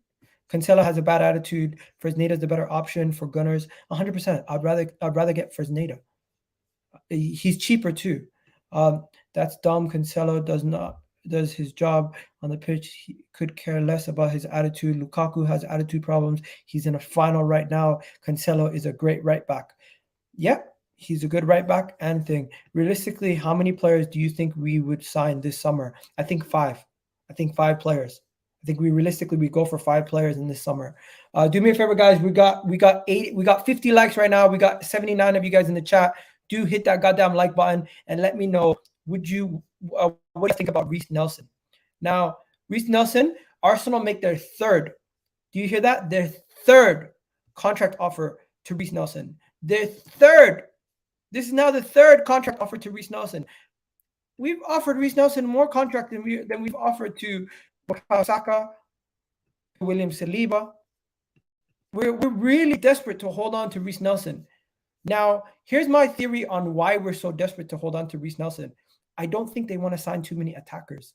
Cancelo has a bad attitude. Fresneda is the better option for Gunners. 100%. I'd rather get Fresneda. He's cheaper too. That's dumb. Cancelo does his job on the pitch. He could care less about his attitude. Lukaku has attitude problems. He's in a final right now. Cancelo is a great right back. Yeah, he's a good right back and thing. Realistically, how many players do you think we would sign this summer? I think 5. I think 5 players. I think we go for 5 players in this summer. Do me a favor, guys. We got 50 likes right now. We got 79 of you guys in the chat. Do hit that goddamn like button and let me know. What do you think about Reiss Nelson? Now, Reiss Nelson, Arsenal make their 3rd. Do you hear that? Their 3rd contract offer to Reiss Nelson. Their 3rd. This is now the 3rd contract offer to Reiss Nelson. We've offered Reiss Nelson more contract than we've offered to Saka, William Saliba. We're really desperate to hold on to Reiss Nelson. Now, here's my theory on why we're so desperate to hold on to Reiss Nelson. I don't think they want to sign too many attackers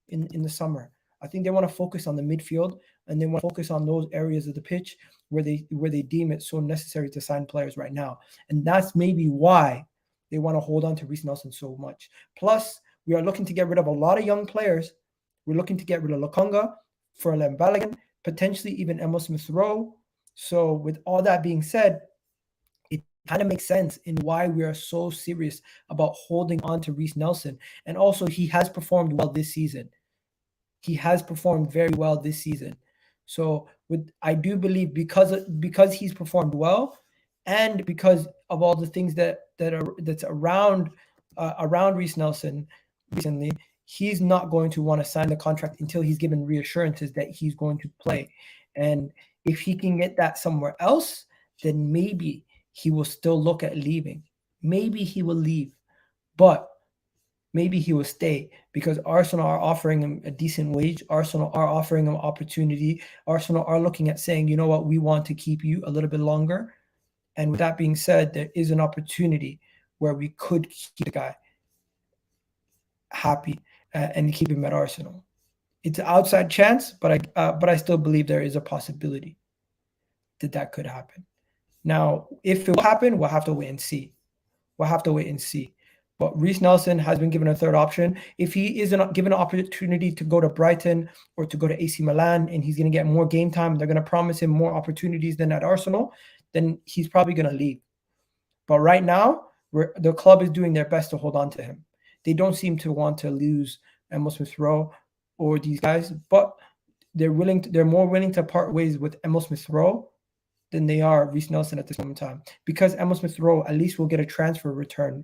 in the summer. I think they want to focus on the midfield and they want to focus on those areas of the pitch where they deem it so necessary to sign players right now. And that's maybe why they want to hold on to Reiss Nelson so much. Plus, we are looking to get rid of a lot of young players. We're looking to get rid of Lokonga for Balogun, potentially even Smith Rowe. So with all that being said, kind of makes sense in why we are so serious about holding on to Reiss Nelson. And also, he has performed well this season. He has performed very well this season. So I do believe because he's performed well and because of all the things that's around Reiss Nelson recently, he's not going to want to sign the contract until he's given reassurances that he's going to play. And if he can get that somewhere else, then maybe he will still look at leaving. Maybe he will leave, but maybe he will stay because Arsenal are offering him a decent wage. Arsenal are offering him opportunity. Arsenal are looking at saying, you know what, we want to keep you a little bit longer. And with that being said, there is an opportunity where we could keep the guy happy and keep him at Arsenal. It's an outside chance, but I still believe there is a possibility that could happen. Now, if it will happen, we'll have to wait and see. But Reiss Nelson has been given a third option. If he isn't given an opportunity to go to Brighton or to go to AC Milan and he's going to get more game time, they're going to promise him more opportunities than at Arsenal, then he's probably going to leave. But right now, the club is doing their best to hold on to him. They don't seem to want to lose Emil Smith Rowe or these guys, but they're more willing to part ways with Emil Smith Rowe than they are Reiss Nelson at this moment in time, because Emil Smith Rowe at least will get a transfer return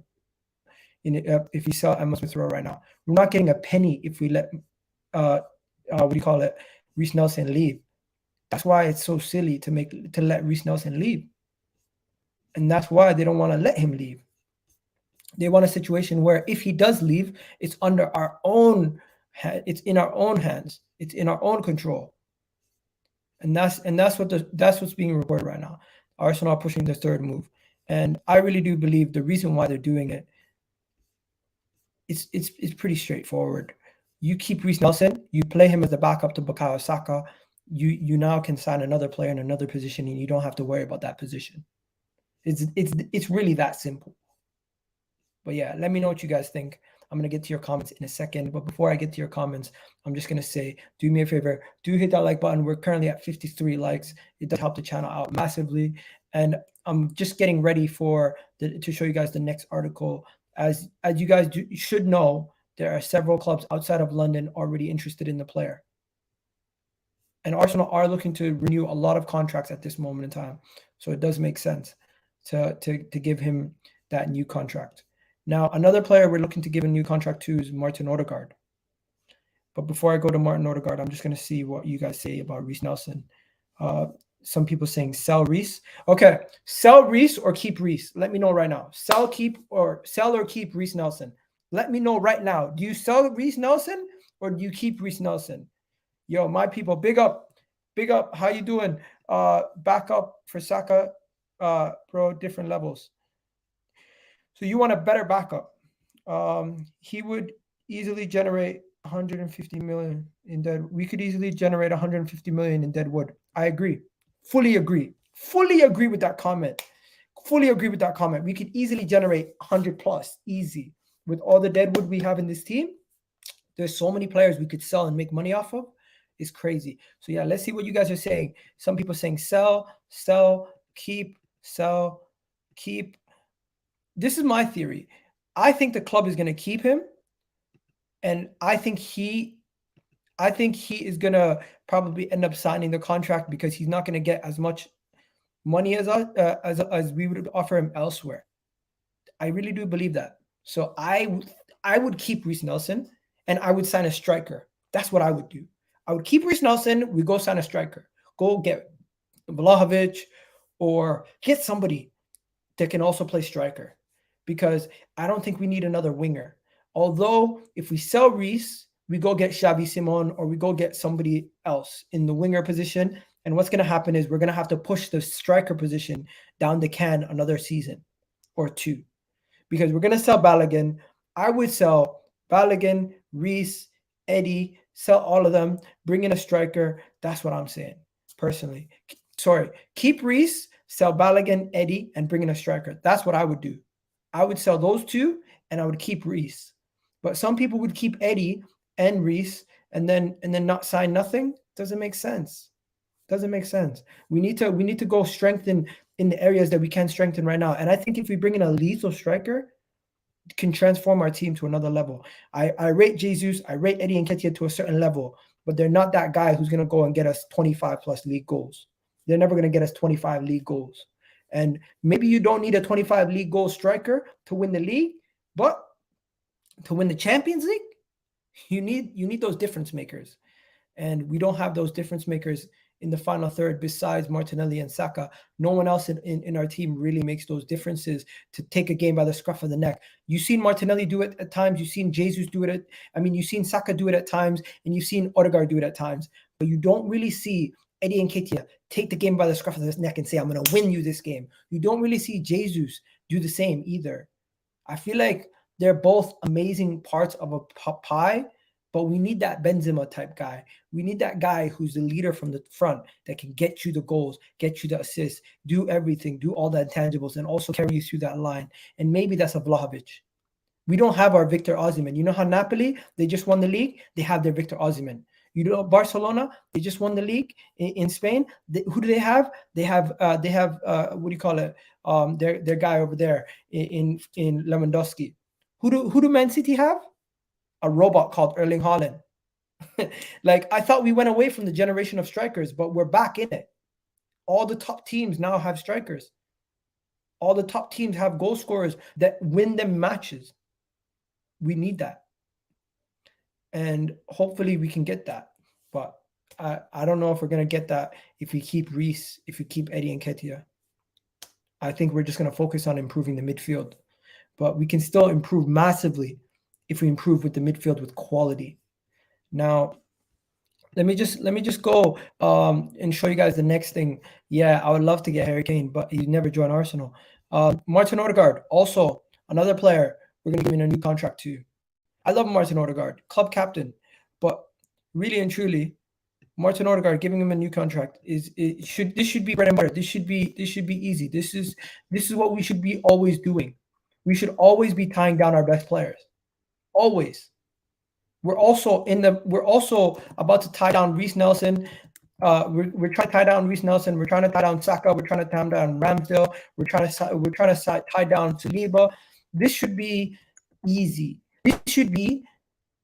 if we sell Emil Smith Rowe right now. We're not getting a penny if we let Reiss Nelson leave. That's why it's so silly to let Reiss Nelson leave, and that's why they don't want to let him leave. They want a situation where if he does leave, it's under our own. It's in our own hands. It's in our own control. And that's what's being reported right now. Arsenal are pushing the third move, and I really do believe the reason why they're doing it. It's pretty straightforward. You keep Reiss Nelson, you play him as the backup to Bukayo Saka. You now can sign another player in another position, and you don't have to worry about that position. It's really that simple. But yeah, let me know what you guys think. I'm going to get to your comments in a second. But before I get to your comments, I'm just going to say, do me a favor. Do hit that like button. We're currently at 53 likes. It does help the channel out massively. And I'm just getting ready to show you guys the next article. As you guys should know, there are several clubs outside of London already interested in the player. And Arsenal are looking to renew a lot of contracts at this moment in time. So it does make sense to give him that new contract. Now, another player we're looking to give a new contract to is Martin Ødegaard. But before I go to Martin Ødegaard, I'm just going to see what you guys say about Reiss Nelson. Some people saying sell Reiss. Okay, sell Reiss or keep Reiss. Let me know right now. Sell or keep Reiss Nelson. Let me know right now. Do you sell Reiss Nelson or do you keep Reiss Nelson? Yo, my people, big up. How you doing? Back up for Saka, bro. Different levels. So you want a better backup. He would easily generate 150 million in dead. We could easily generate 150 million in deadwood. I agree. Fully agree with that comment. We could easily generate 100 plus, easy. With all the deadwood we have in this team, there's so many players we could sell and make money off of. It's crazy. So yeah, let's see what you guys are saying. Some people saying sell, keep, sell, keep. This is my theory. I think the club is going to keep him, and I think he is going to probably end up signing the contract because he's not going to get as much money as we would offer him elsewhere. I really do believe that. So I would keep Reiss Nelson, and I would sign a striker. That's what I would do. I would keep Reiss Nelson. We go sign a striker. Go get Vlahovic or get somebody that can also play striker. Because I don't think we need another winger. Although, if we sell Reiss, we go get Xavi Simon or we go get somebody else in the winger position. And what's going to happen is we're going to have to push the striker position down the can another season or two. Because we're going to sell Balogun. I would sell Balogun, Reiss, Eddie, sell all of them, bring in a striker. That's what I'm saying, personally. Sorry, keep Reiss, sell Balogun, Eddie, and bring in a striker. That's what I would do. I would sell those two, and I would keep Reiss. But some people would keep Eddie and Reiss, and then not sign nothing. Doesn't make sense. We need to go strengthen in the areas that we can strengthen right now. And I think if we bring in a lethal striker, it can transform our team to another level. I rate Jesus, I rate Eddie and Nketiah to a certain level, but they're not that guy who's going to go and get us 25 plus league goals. They're never going to get us 25 league goals. And maybe you don't need a 25 league goal striker to win the league, but to win the Champions League, you need those difference makers. And we don't have those difference makers in the final third besides Martinelli and Saka. No one else in our team really makes those differences to take a game by the scruff of the neck. You've seen Martinelli do it at times. You've seen Jesus do it. You've seen Saka do it at times, and you've seen Ødegaard do it at times. But you don't really see Eddie Nketiah take the game by the scruff of his neck and say, I'm going to win you this game. You don't really see Jesus do the same either. I feel like they're both amazing parts of a pie, but we need that Benzema type guy. We need that guy who's the leader from the front that can get you the goals, get you the assists, do everything, do all the intangibles, and also carry you through that line. And maybe that's a Vlahovic. We don't have our Victor Osimhen. You know how Napoli, they just won the league? They have their Victor Osimhen. You know, Barcelona, they just won the league in Spain. Who do they have? They have what do you call it? Their guy over there in Lewandowski. Who do Man City have? A robot called Erling Haaland. Like, I thought we went away from the generation of strikers, but we're back in it. All the top teams now have strikers. All the top teams have goal scorers that win them matches. We need that. And hopefully we can get that. But I don't know if we're going to get that if we keep Reece, if we keep Eddie Nketiah. I think we're just going to focus on improving the midfield. But we can still improve massively if we improve with the midfield with quality. Now, let me just go and show you guys the next thing. Yeah, I would love to get Harry Kane, but he never joined Arsenal. Martin Ødegaard, also another player we're going to give him a new contract to. I love Martin Ødegaard, club captain, but really and truly, Martin Ødegaard giving him a new contract this should be bread and butter. This should be easy. This is what we should be always doing. We should always be tying down our best players. Always. We're also about to tie down Reece Nelson. We're trying to tie down Reece Nelson. We're trying to tie down Saka. We're trying to tie down Ramsdale. We're trying to tie down Saliba. This should be easy. This should be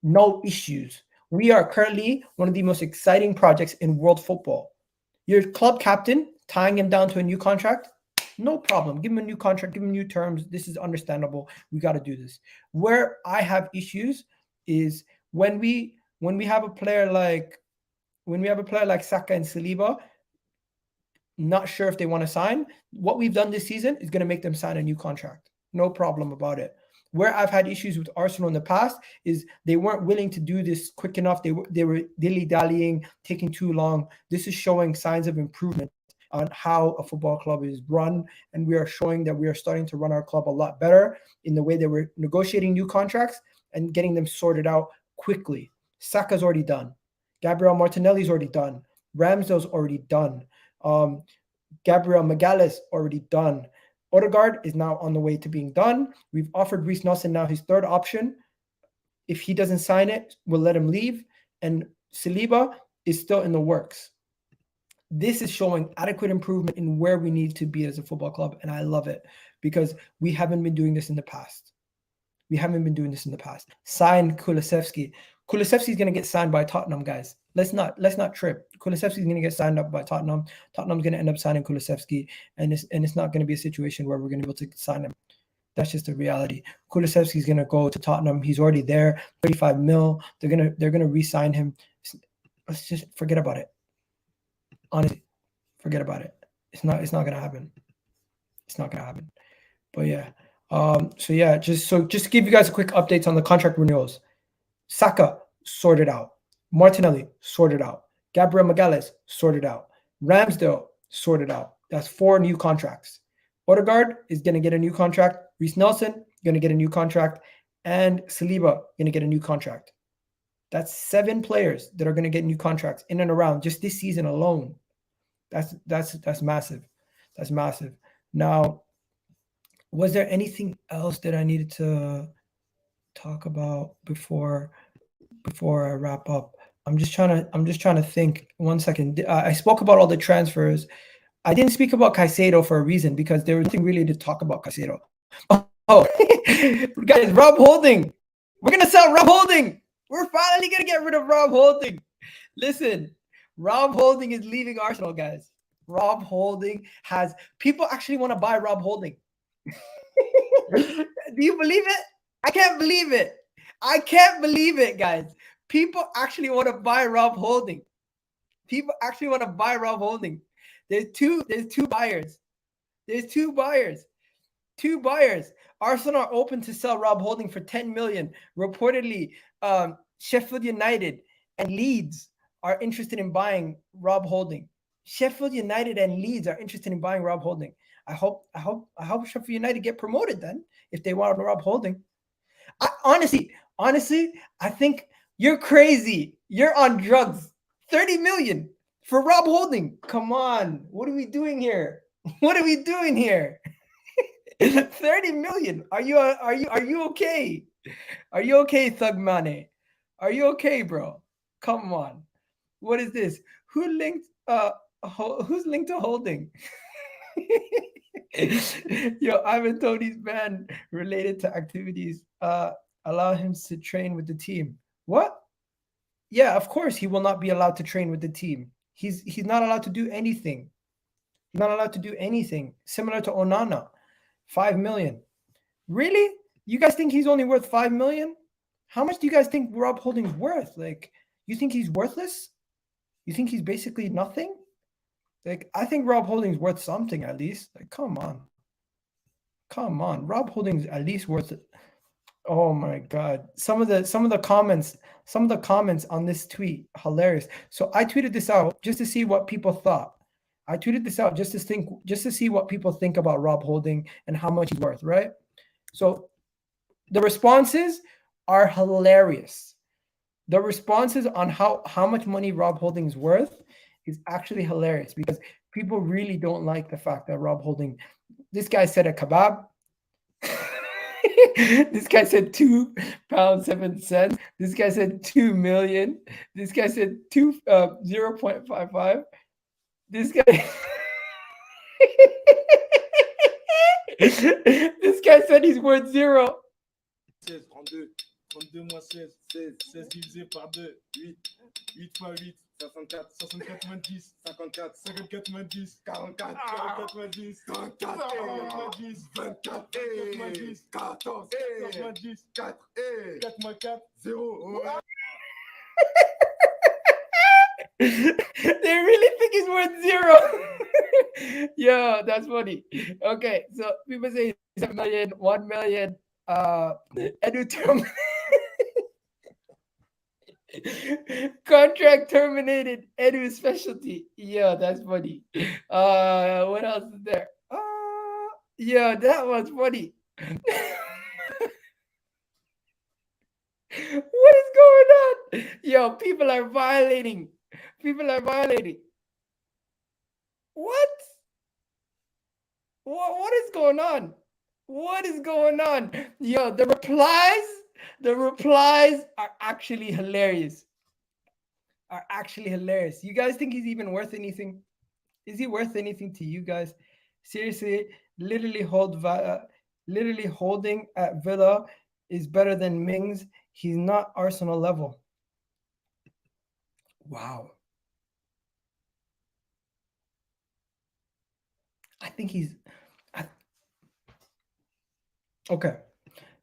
no issues. We are currently one of the most exciting projects in world football. Your club captain, tying him down to a new contract, no problem. Give him a new contract, give him new terms. This is understandable. We got to do this. Where I have issues is when we have a player like Saka and Saliba, not sure if they want to sign. What we've done this season is going to make them sign a new contract. No problem about it. Where I've had issues with Arsenal in the past is they weren't willing to do this quick enough. They were dilly-dallying, taking too long. This is showing signs of improvement on how a football club is run, and we are showing that we are starting to run our club a lot better in the way that we're negotiating new contracts and getting them sorted out quickly. Saka's already done. Gabriel Martinelli's already done. Ramsdale's already done. Gabriel Magalhaes already done. Ødegaard is now on the way to being done. We've offered Reece Nelson now his third option. If he doesn't sign it, we'll let him leave. And Saliba is still in the works. This is showing adequate improvement in where we need to be as a football club, and I love it because we haven't been doing this in the past. Sign Kulusevski. Kulusevski's going to get signed by Tottenham, guys. Let's not trip. Kulusevski's going to get signed up by Tottenham. Tottenham's going to end up signing Kulusevski, and it's not going to be a situation where we're going to be able to sign him. That's just the reality. Kulusevski's going to go to Tottenham. He's already there. 35 mil. They're gonna re-sign him. Let's just forget about it. Honestly, forget about it. It's not going to happen. It's not going to happen. But yeah. Just to give you guys a quick updates on the contract renewals. Saka sorted out. Martinelli sorted out. Gabriel Magalhaes sorted out. Ramsdale sorted out. That's 4 new contracts. Ødegaard is going to get a new contract. Reece Nelson going to get a new contract, and Saliba going to get a new contract. That's 7 players that are going to get new contracts in and around just this season alone. That's massive. That's massive. Now, was there anything else that I needed to talk about before I wrap up? I'm just trying to think. 1 second. I spoke about all the transfers. I didn't speak about Caicedo for a reason, because there was nothing really to talk about Caicedo. Oh, guys, Rob Holding. We're gonna sell Rob Holding. We're finally gonna get rid of Rob Holding. Listen, Rob Holding is leaving Arsenal, guys. Rob Holding has people actually want to buy Rob Holding. Do you believe it? I can't believe it. I can't believe it, guys. People actually want to buy Rob Holding. People actually want to buy Rob Holding. There's two buyers. There's two buyers. Arsenal are open to sell Rob Holding for 10 million. Reportedly, Sheffield United and Leeds are interested in buying Rob Holding. Sheffield United and Leeds are interested in buying Rob Holding. I hope Sheffield United get promoted then if they want Rob Holding. Honestly, I think you're crazy. You're on drugs. 30 million for Rob Holding. Come on. What are we doing here? 30 million. Are you okay? Are you okay, Thug Mane? Are you okay, bro? Come on. What is this? Who's linked to Holding? Yo, Ivan Toney's ban related to activities allow him to train with the team. What? Yeah, of course he will not be allowed to train with the team. He's not allowed to do anything. He's not allowed to do anything. Similar to Onana, 5 million. Really? You guys think he's only worth 5 million? How much do you guys think Rob Holding's worth? Like, you think he's worthless? You think he's basically nothing? Like, I think Rob Holding's worth something at least. Like, come on. Rob Holding's at least worth it. Oh my God. Some of the comments on this tweet, hilarious. So I tweeted this out just to see what people thought. I tweeted this out just to see what people think about Rob Holding and how much he's worth, right? So the responses are hilarious. The responses on how much money Rob Holding is worth is actually hilarious because people really don't like the fact that Rob Holding, this guy said a kebab. This guy said £2.07. This guy said 2 million. This guy said 0.55. This guy this guy said he's worth 0. 16, 32, 32 moins 16, 16 divisé par 2, 8, 8 fois 8, 64, 64 moins 10, 54, 54 moins 10, 44, 44 moins 10, 44, 44 moins 10, 24, 24 moins 10, 14, 14 moins 10, 4, 4 moins 4, 0. They really think he's worth 0. Yo, that's funny. Okay, so people say 7 million, 1 million. Edu contract terminated. Edu specialty. Yeah, that's funny. What else is there? Yeah, that was funny. What is going on? Yo, people are violating. What? What is going on? What is going on? Yo, the replies are actually hilarious. You guys think he's even worth anything? Is he worth anything to you guys? Seriously, literally holding at Villa is better than Mings. He's not Arsenal level. Wow. I think he's... Okay,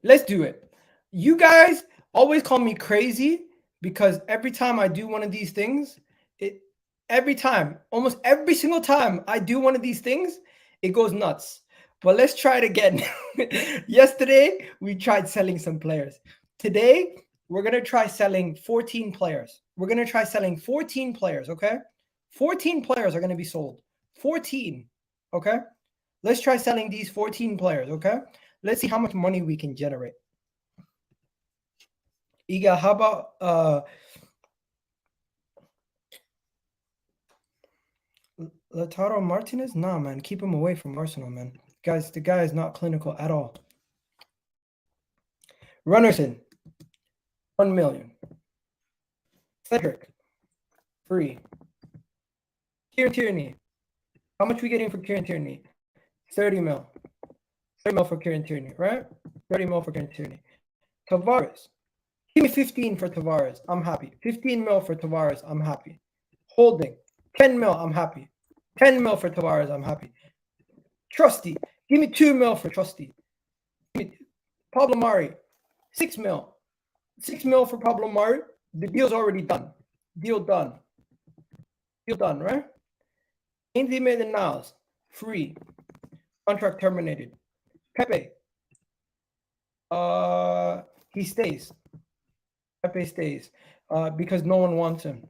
let's do it. You guys always call me crazy because every time I do one of these things, almost every single time I do one of these things, it goes nuts. But let's try it again. Yesterday, we tried selling some players. Today, we're going to try selling 14 players. We're going to try selling 14 players, okay? 14 players are going to be sold. 14, okay? Let's try selling these 14 players, okay? Let's see how much money we can generate. Iga, how about Lautaro Martinez? Nah, man. Keep him away from Arsenal, man. Guys, the guy is not clinical at all. Runnerson, 1 million. Cedric, free. Kieran Tierney. How much are we getting for Kieran Tierney? 30 mil. 30 mil for Kieran Tierney, right? 30 mil for Kieran Tierney. Tavares. Give me 15 for Tavares. I'm happy. 15 mil for Tavares. I'm happy. Holding. 10 mil. I'm happy. 10 mil for Tavares. I'm happy. Trusty. Give me 2 mil for Trusty. Give me Pablo Mari. 6 mil. 6 mil for Pablo Mari. The deal's already done. Deal done. Deal done, right? Ainsley Maitland-Niles, free. Contract terminated. Pepe. He stays. Pepe stays. Because no one wants him.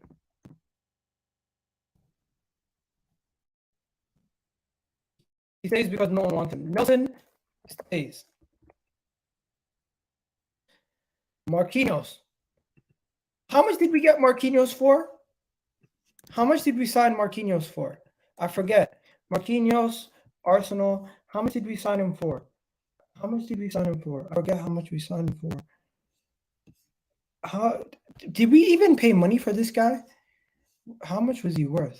He stays because no one wants him. Nelson stays. Marquinhos. How much did we get Marquinhos for? How much did we sign Marquinhos for? I forget. Marquinhos, Arsenal. How much did we sign him for? How much did we sign him for? I forget how much we signed him for. How did we even pay money for this guy? How much was he worth?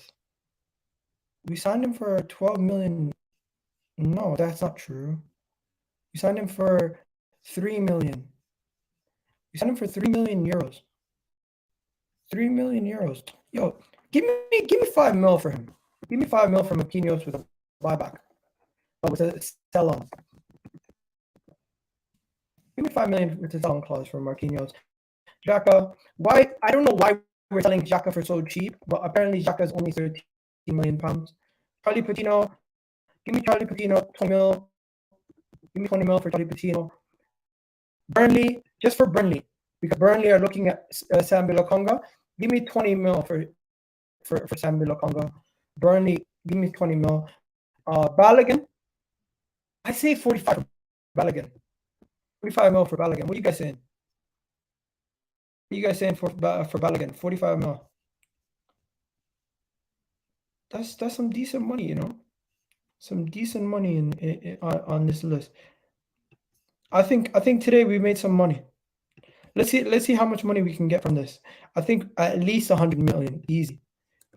We signed him for 12 million. No, that's not true. We signed him for 3 million. We signed him for 3 million euros. 3 million euros. Yo, give me 5 mil for him. Give me 5 mil for Marquinhos with a buyback. With a sell-on. Give me 5 million with a sell-on clause for Marquinhos. Xhaka. Why? I don't know why we're selling Xhaka for so cheap, but apparently Xhaka is only 13 million pounds. Charlie Patino. Give me Charlie Patino 20 mil. Give me 20 mil for Charlie Patino. Burnley, just for Burnley, because Burnley are looking at Sambi Lokonga. Give me 20 mil for Sambi Lokonga. Burnley, give me 20 mil. Balogun, I say 45 for Balogun. 45 mil for Balogun. What are you guys saying? What are you guys saying for Balogun? 45 mil. That's some decent money, you know. Some decent money on this list. I think today we made some money. Let's see how much money we can get from this. I think at least 100 million, easy.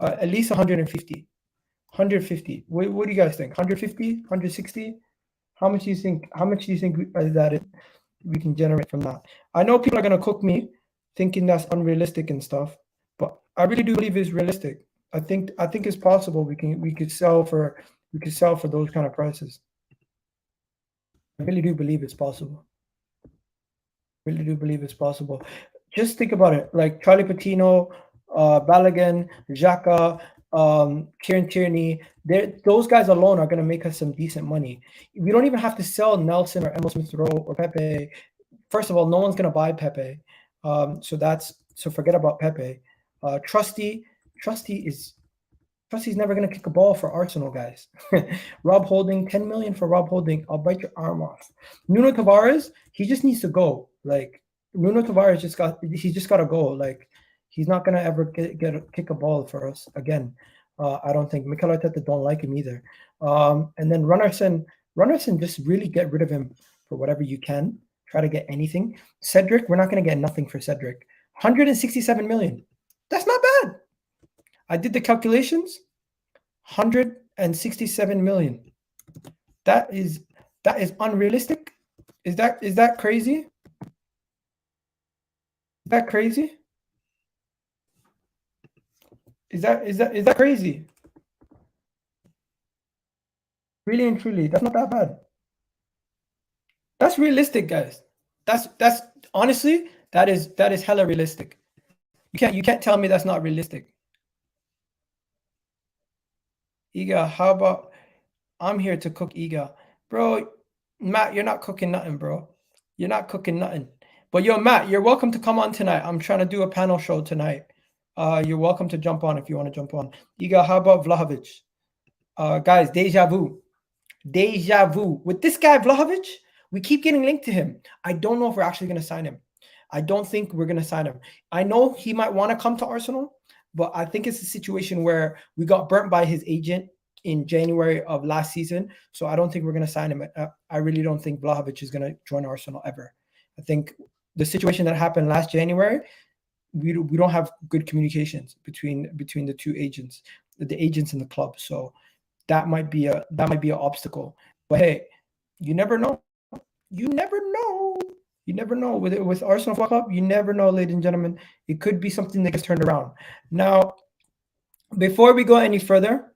At least 150. 150. What do you guys think? 150? 160? How much do you think that we can generate from that? I know people are gonna cook me, thinking that's unrealistic and stuff, but I really do believe it's realistic. I think it's possible. We could sell for those kind of prices. I really do believe it's possible. Really do believe it's possible. Just think about it. Like Charlie Patino, Balogun, Xhaka, Kieran Tierney, those guys alone are going to make us some decent money. We don't even have to sell Nelson or Smith Rowe or Pepe. First of all, no one's going to buy Pepe. So forget about Pepe. Trusty's never going to kick a ball for Arsenal, guys. Rob Holding, 10 million for Rob Holding. I'll bite your arm off. Nuno Tavares, he just needs to go. Like, Nuno Tavares just got to go. Like, he's not going to ever kick a ball for us again. I don't think. Mikel Arteta don't like him either. And then Runnerson, just really get rid of him for whatever you can. Try to get anything. Cedric, we're not going to get nothing for Cedric. 167 million. That's not bad. I did the calculations. 167 million. That is unrealistic. Is that crazy? Is that crazy? Is that crazy? Really and truly, that's not that bad. That's realistic, guys. That's honestly, that is hella realistic. You can't tell me that's not realistic. Iga, how about I'm here to cook Iga. Bro, Matt, you're not cooking nothing, bro. You're not cooking nothing. But yo, Matt, you're welcome to come on tonight. I'm trying to do a panel show tonight. You're welcome to jump on if you want to jump on. Iga, how about Vlahovic? Guys, deja vu. Deja vu. With this guy, Vlahovic, we keep getting linked to him. I don't know if we're actually going to sign him. I don't think we're going to sign him. I know he might want to come to Arsenal, but I think it's a situation where we got burnt by his agent in January of last season. So I don't think we're going to sign him. I really don't think Vlahovic is going to join Arsenal ever. I think the situation that happened last January, we don't have good communications between the two agents, the agents in the club. So that might be an obstacle. But hey, you never know. You never know. You never know with Arsenal Football Club. You never know, ladies and gentlemen. It could be something that gets turned around. Now, before we go any further,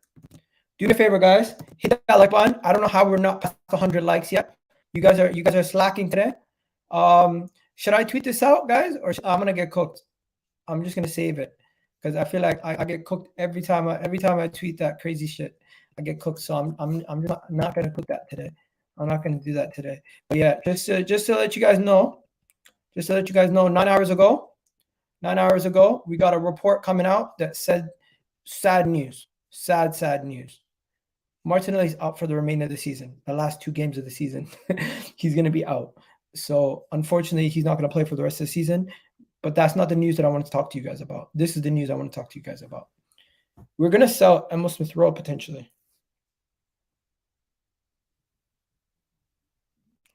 do me a favor, guys. Hit that like button. I don't know how we're not past 100 likes yet. You guys are slacking today. Should I tweet this out, guys, or I'm gonna get cooked? I'm just gonna save it because I feel like I get cooked every time I tweet that crazy shit. I get cooked, so I'm not gonna cook that today. I'm not gonna do that today. But yeah, just to let you guys know, 9 hours ago, we got a report coming out that said sad news. Martinelli's out for the remainder of the season. The last 2 games of the season, he's gonna be out. So unfortunately, he's not gonna play for the rest of the season. But that's not the news that I want to talk to you guys about. This is the news I want to talk to you guys about. We're gonna sell Emil Smith Rowe potentially.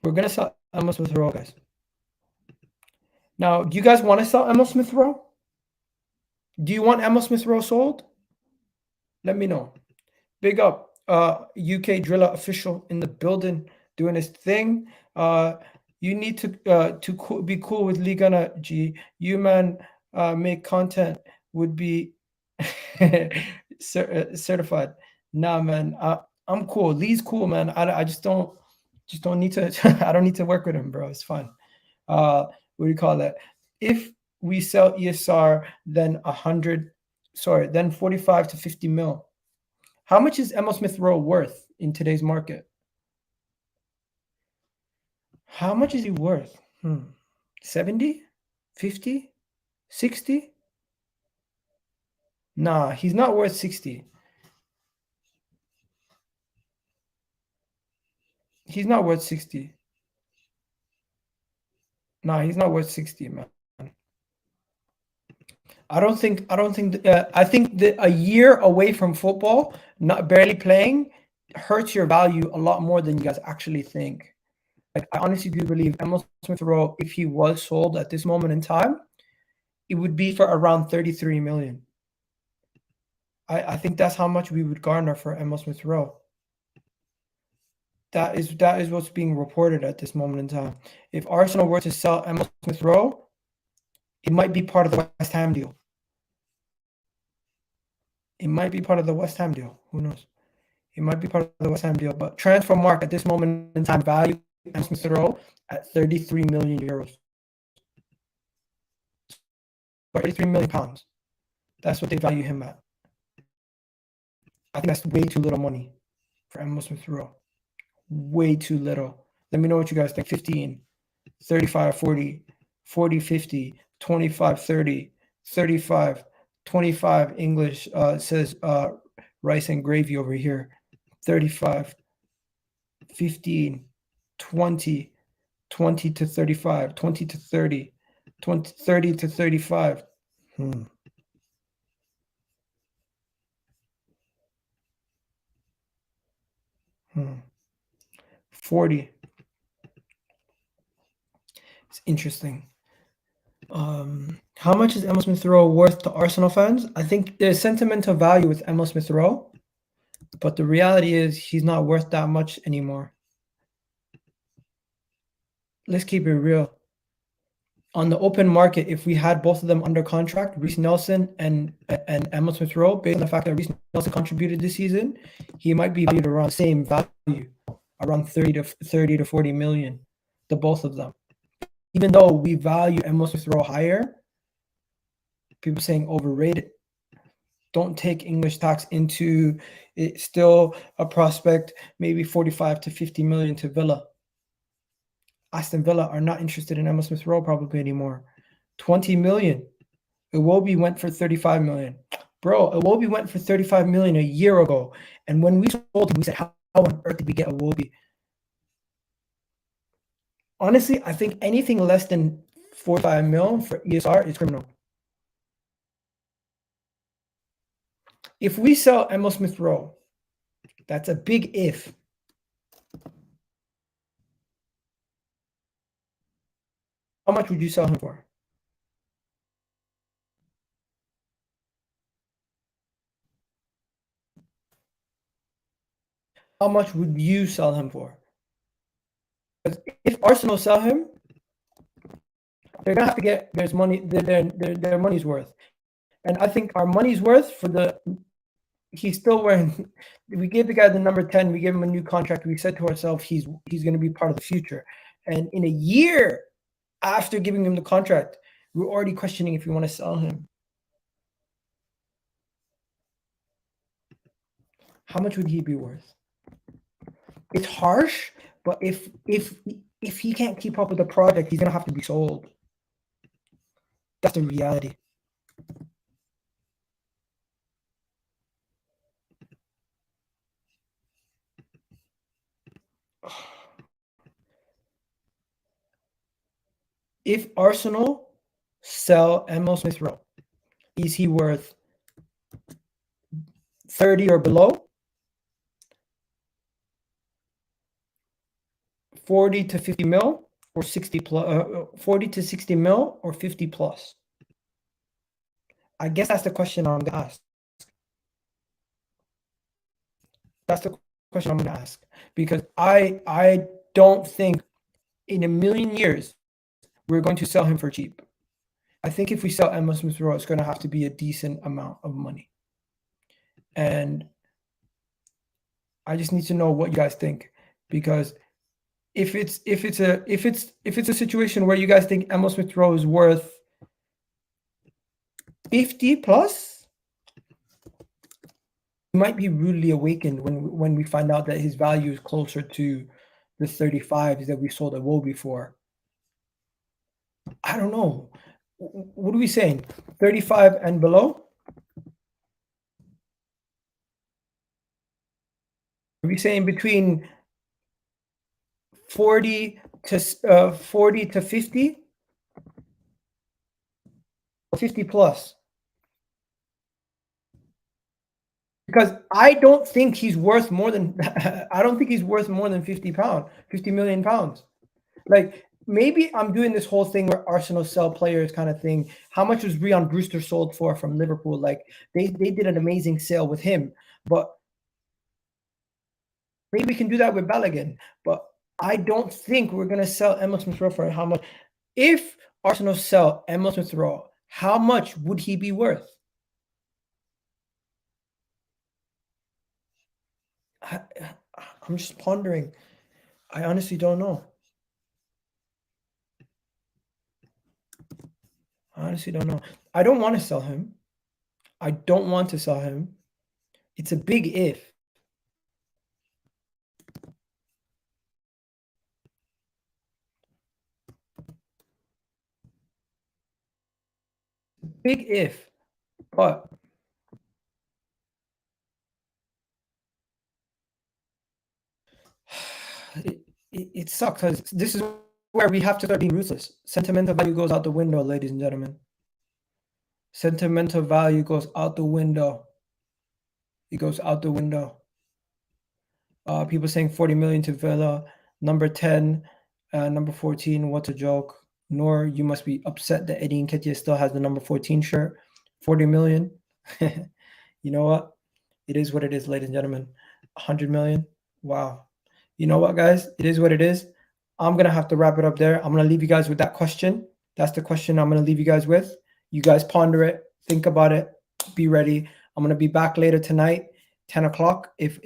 We're gonna sell Emil Smith Rowe, guys. Now, do you guys want to sell Emil Smith Rowe? Do you want Emil Smith Rowe sold? Let me know. Big up. UK Driller official in the building doing his thing. You need to be cool with Ligana G. You man make content would be certified. Nah, man. I'm cool. Lee's cool, man. I just don't need to. I don't need to work with him, bro. It's fine. What do you call that? If we sell ESR, then 45 to 50 mil. How much is Emil Smith Rowe worth in today's market? How much is he worth? 70? 50? 60? Nah, he's not worth 60. He's not worth 60. Nah, he's not worth 60, man. I think that a year away from football, not barely playing, hurts your value a lot more than you guys actually think. Like, I honestly do believe Emil Smith Rowe, if he was sold at this moment in time, it would be for around 33 million. I think that's how much we would garner for Emil Smith Rowe. That is what's being reported at this moment in time. If Arsenal were to sell Emil Smith Rowe, it might be part of the West Ham deal. It might be part of the West Ham deal. Who knows? It might be part of the West Ham deal. But transfer mark at this moment in time value Emil Smith Rowe at 33 million euros. 33 million pounds. That's what they value him at. I think that's way too little money for Emil Smith Rowe. Way too little. Let me know what you guys think. 15, 35, 40, 40, 50, 25, 30, 35, 25 English says rice and gravy over here. 35, 15, 20, 20 to 35, 20 to 30, 20, 30 to 35. 40. It's interesting. How much is Emil Smith Rowe worth to Arsenal fans? I think there's sentimental value with Emil Smith Rowe, but the reality is he's not worth that much anymore. Let's keep it real. On the open market, if we had both of them under contract, Reece Nelson and Emil Smith Rowe, based on the fact that Reece Nelson contributed this season, he might be valued around the same value, around 30 to 40 million, the both of them. Even though we value Emil Smith Rowe higher, people saying overrated. Don't take English tax into it. Still a prospect, maybe 45 to 50 million to Villa. Aston Villa are not interested in Emil Smith Rowe probably anymore. 20 million. Iwobi went for 35 million. Bro, Iwobi went for 35 million a year ago. And when we sold him, we said, how on earth did we get Iwobi? Honestly, I think anything less than 45 mil for ESR is criminal. If we sell Emil Smith Rowe, that's a big if. How much would you sell him for? How much would you sell him for? Because if Arsenal sell him, they're gonna have to get their money's worth. And I think our money's worth for he's still wearing. We gave the guy the number 10. We gave him a new contract. We said to ourselves, he's going to be part of the future. And in a year after giving him the contract, we're already questioning if we want to sell him. How much would he be worth? It's harsh, but if he can't keep up with the project, he's gonna have to be sold. That's the reality. If Arsenal sell Smith Rowe, is he worth 30 or below? 40 to 50 mil or 60 plus, 40 to 60 mil or 50 plus? I guess that's the question I'm gonna ask. That's the question I'm gonna ask, because I don't think in a million years we're going to sell him for cheap. I think if we sell Smith Rowe, it's going to have to be a decent amount of money, and I just need to know what you guys think, because if it's a situation where you guys think Smith Rowe is worth 50 plus, we might be rudely awakened when we find out that his value is closer to the 35s that we sold at Woe before. I don't know. What are we saying? 35 and below? Are we saying between 40 to 50? Or 50 plus? Because I don't think he's worth more than I don't think he's worth more than 50 million pounds. Like, maybe I'm doing this whole thing where Arsenal sell players kind of thing. How much was Ryan Brewster sold for from Liverpool? Like, they did an amazing sale with him, but maybe we can do that with Balogun. But I don't think we're gonna sell Smith Rowe for how much. If Arsenal sell Smith Rowe, how much would he be worth? I'm just pondering. I honestly don't know. I honestly don't know. I don't want to sell him. I don't want to sell him. It's a big if. Big if. But it sucks, because this is where we have to start being ruthless. Sentimental value goes out the window, ladies and gentlemen. Sentimental value goes out the window. It goes out the window. People saying 40 million to Villa. Number 10, number 14, what a joke. Nor, you must be upset that Eddie Nketiah still has the number 14 shirt. 40 million. You know what? It is what it is, ladies and gentlemen. 100 million. Wow. You know what, guys? It is what it is. I'm going to have to wrap it up there. I'm going to leave you guys with that question. That's the question I'm going to leave you guys with. You guys ponder it. Think about it. Be ready. I'm going to be back later tonight, 10 o'clock. If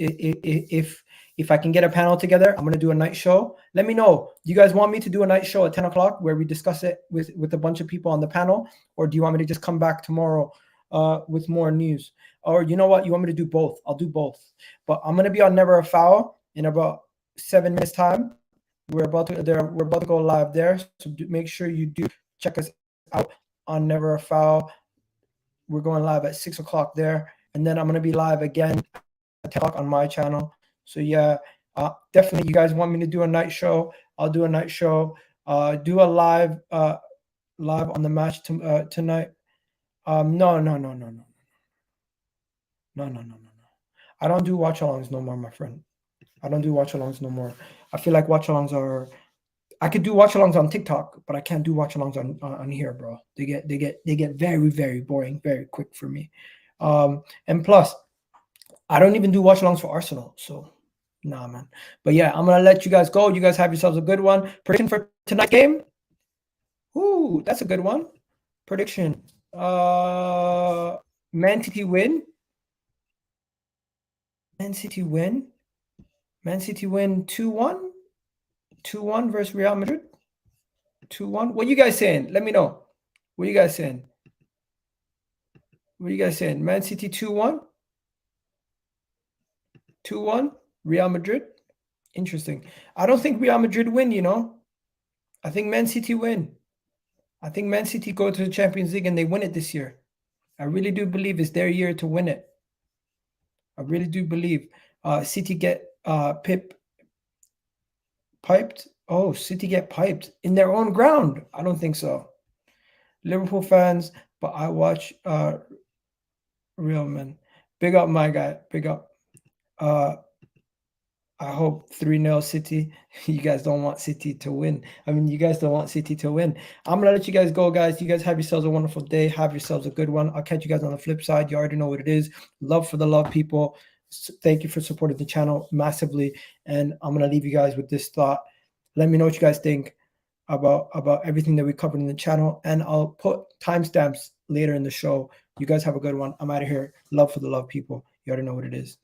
I can get a panel together, I'm going to do a night show. Let me know. Do you guys want me to do a night show at 10 o'clock where we discuss it with a bunch of people on the panel? Or do you want me to just come back tomorrow with more news? Or you know what? You want me to do both? I'll do both. But I'm going to be on Never a Foul in about 7 minutes time. We're about to go live there. So make sure you do check us out on Never a Foul. We're going live at 6 o'clock there. And then I'm going to be live again at 10 o'clock on my channel. So yeah, definitely, you guys want me to do a night show, I'll do a night show. Do a live on the match tonight. No. I don't do watch-alongs no more, my friend. I don't do watch-alongs no more. I feel like watch-alongs are. I could do watch-alongs on TikTok, but I can't do watch-alongs on here, bro. They get very, very boring very quick for me. And plus, I don't even do watch-alongs for Arsenal, so nah, man. But yeah, I'm gonna let you guys go. You guys have yourselves a good one. Prediction for tonight's game. Ooh, that's a good one. Prediction. Man City win. Man City win 2-1. 2-1 versus Real Madrid. 2-1. What you guys saying? Let me know. What are you guys saying? Man City 2-1. 2-1, Real Madrid. Interesting. I don't think Real Madrid win, you know. I think Man City win. I think Man City go to the Champions League and they win it this year. I really do believe it's their year to win it. I really do believe. City get piped. Oh, City get piped in their own ground. I don't think so. Liverpool fans, but I watch Real men. Big up, my guy. Big up. I hope 3-0 City. You guys don't want City to win. I mean, you guys don't want City to win. I'm going to let you guys go, guys. You guys have yourselves a wonderful day. Have yourselves a good one. I'll catch you guys on the flip side. You already know what it is. Love for the love, people. Thank you for supporting the channel massively. And I'm going to leave you guys with this thought. Let me know what you guys think about everything that we covered in the channel. And I'll put timestamps later in the show. You guys have a good one. I'm out of here. Love for the love, people. You already know what it is.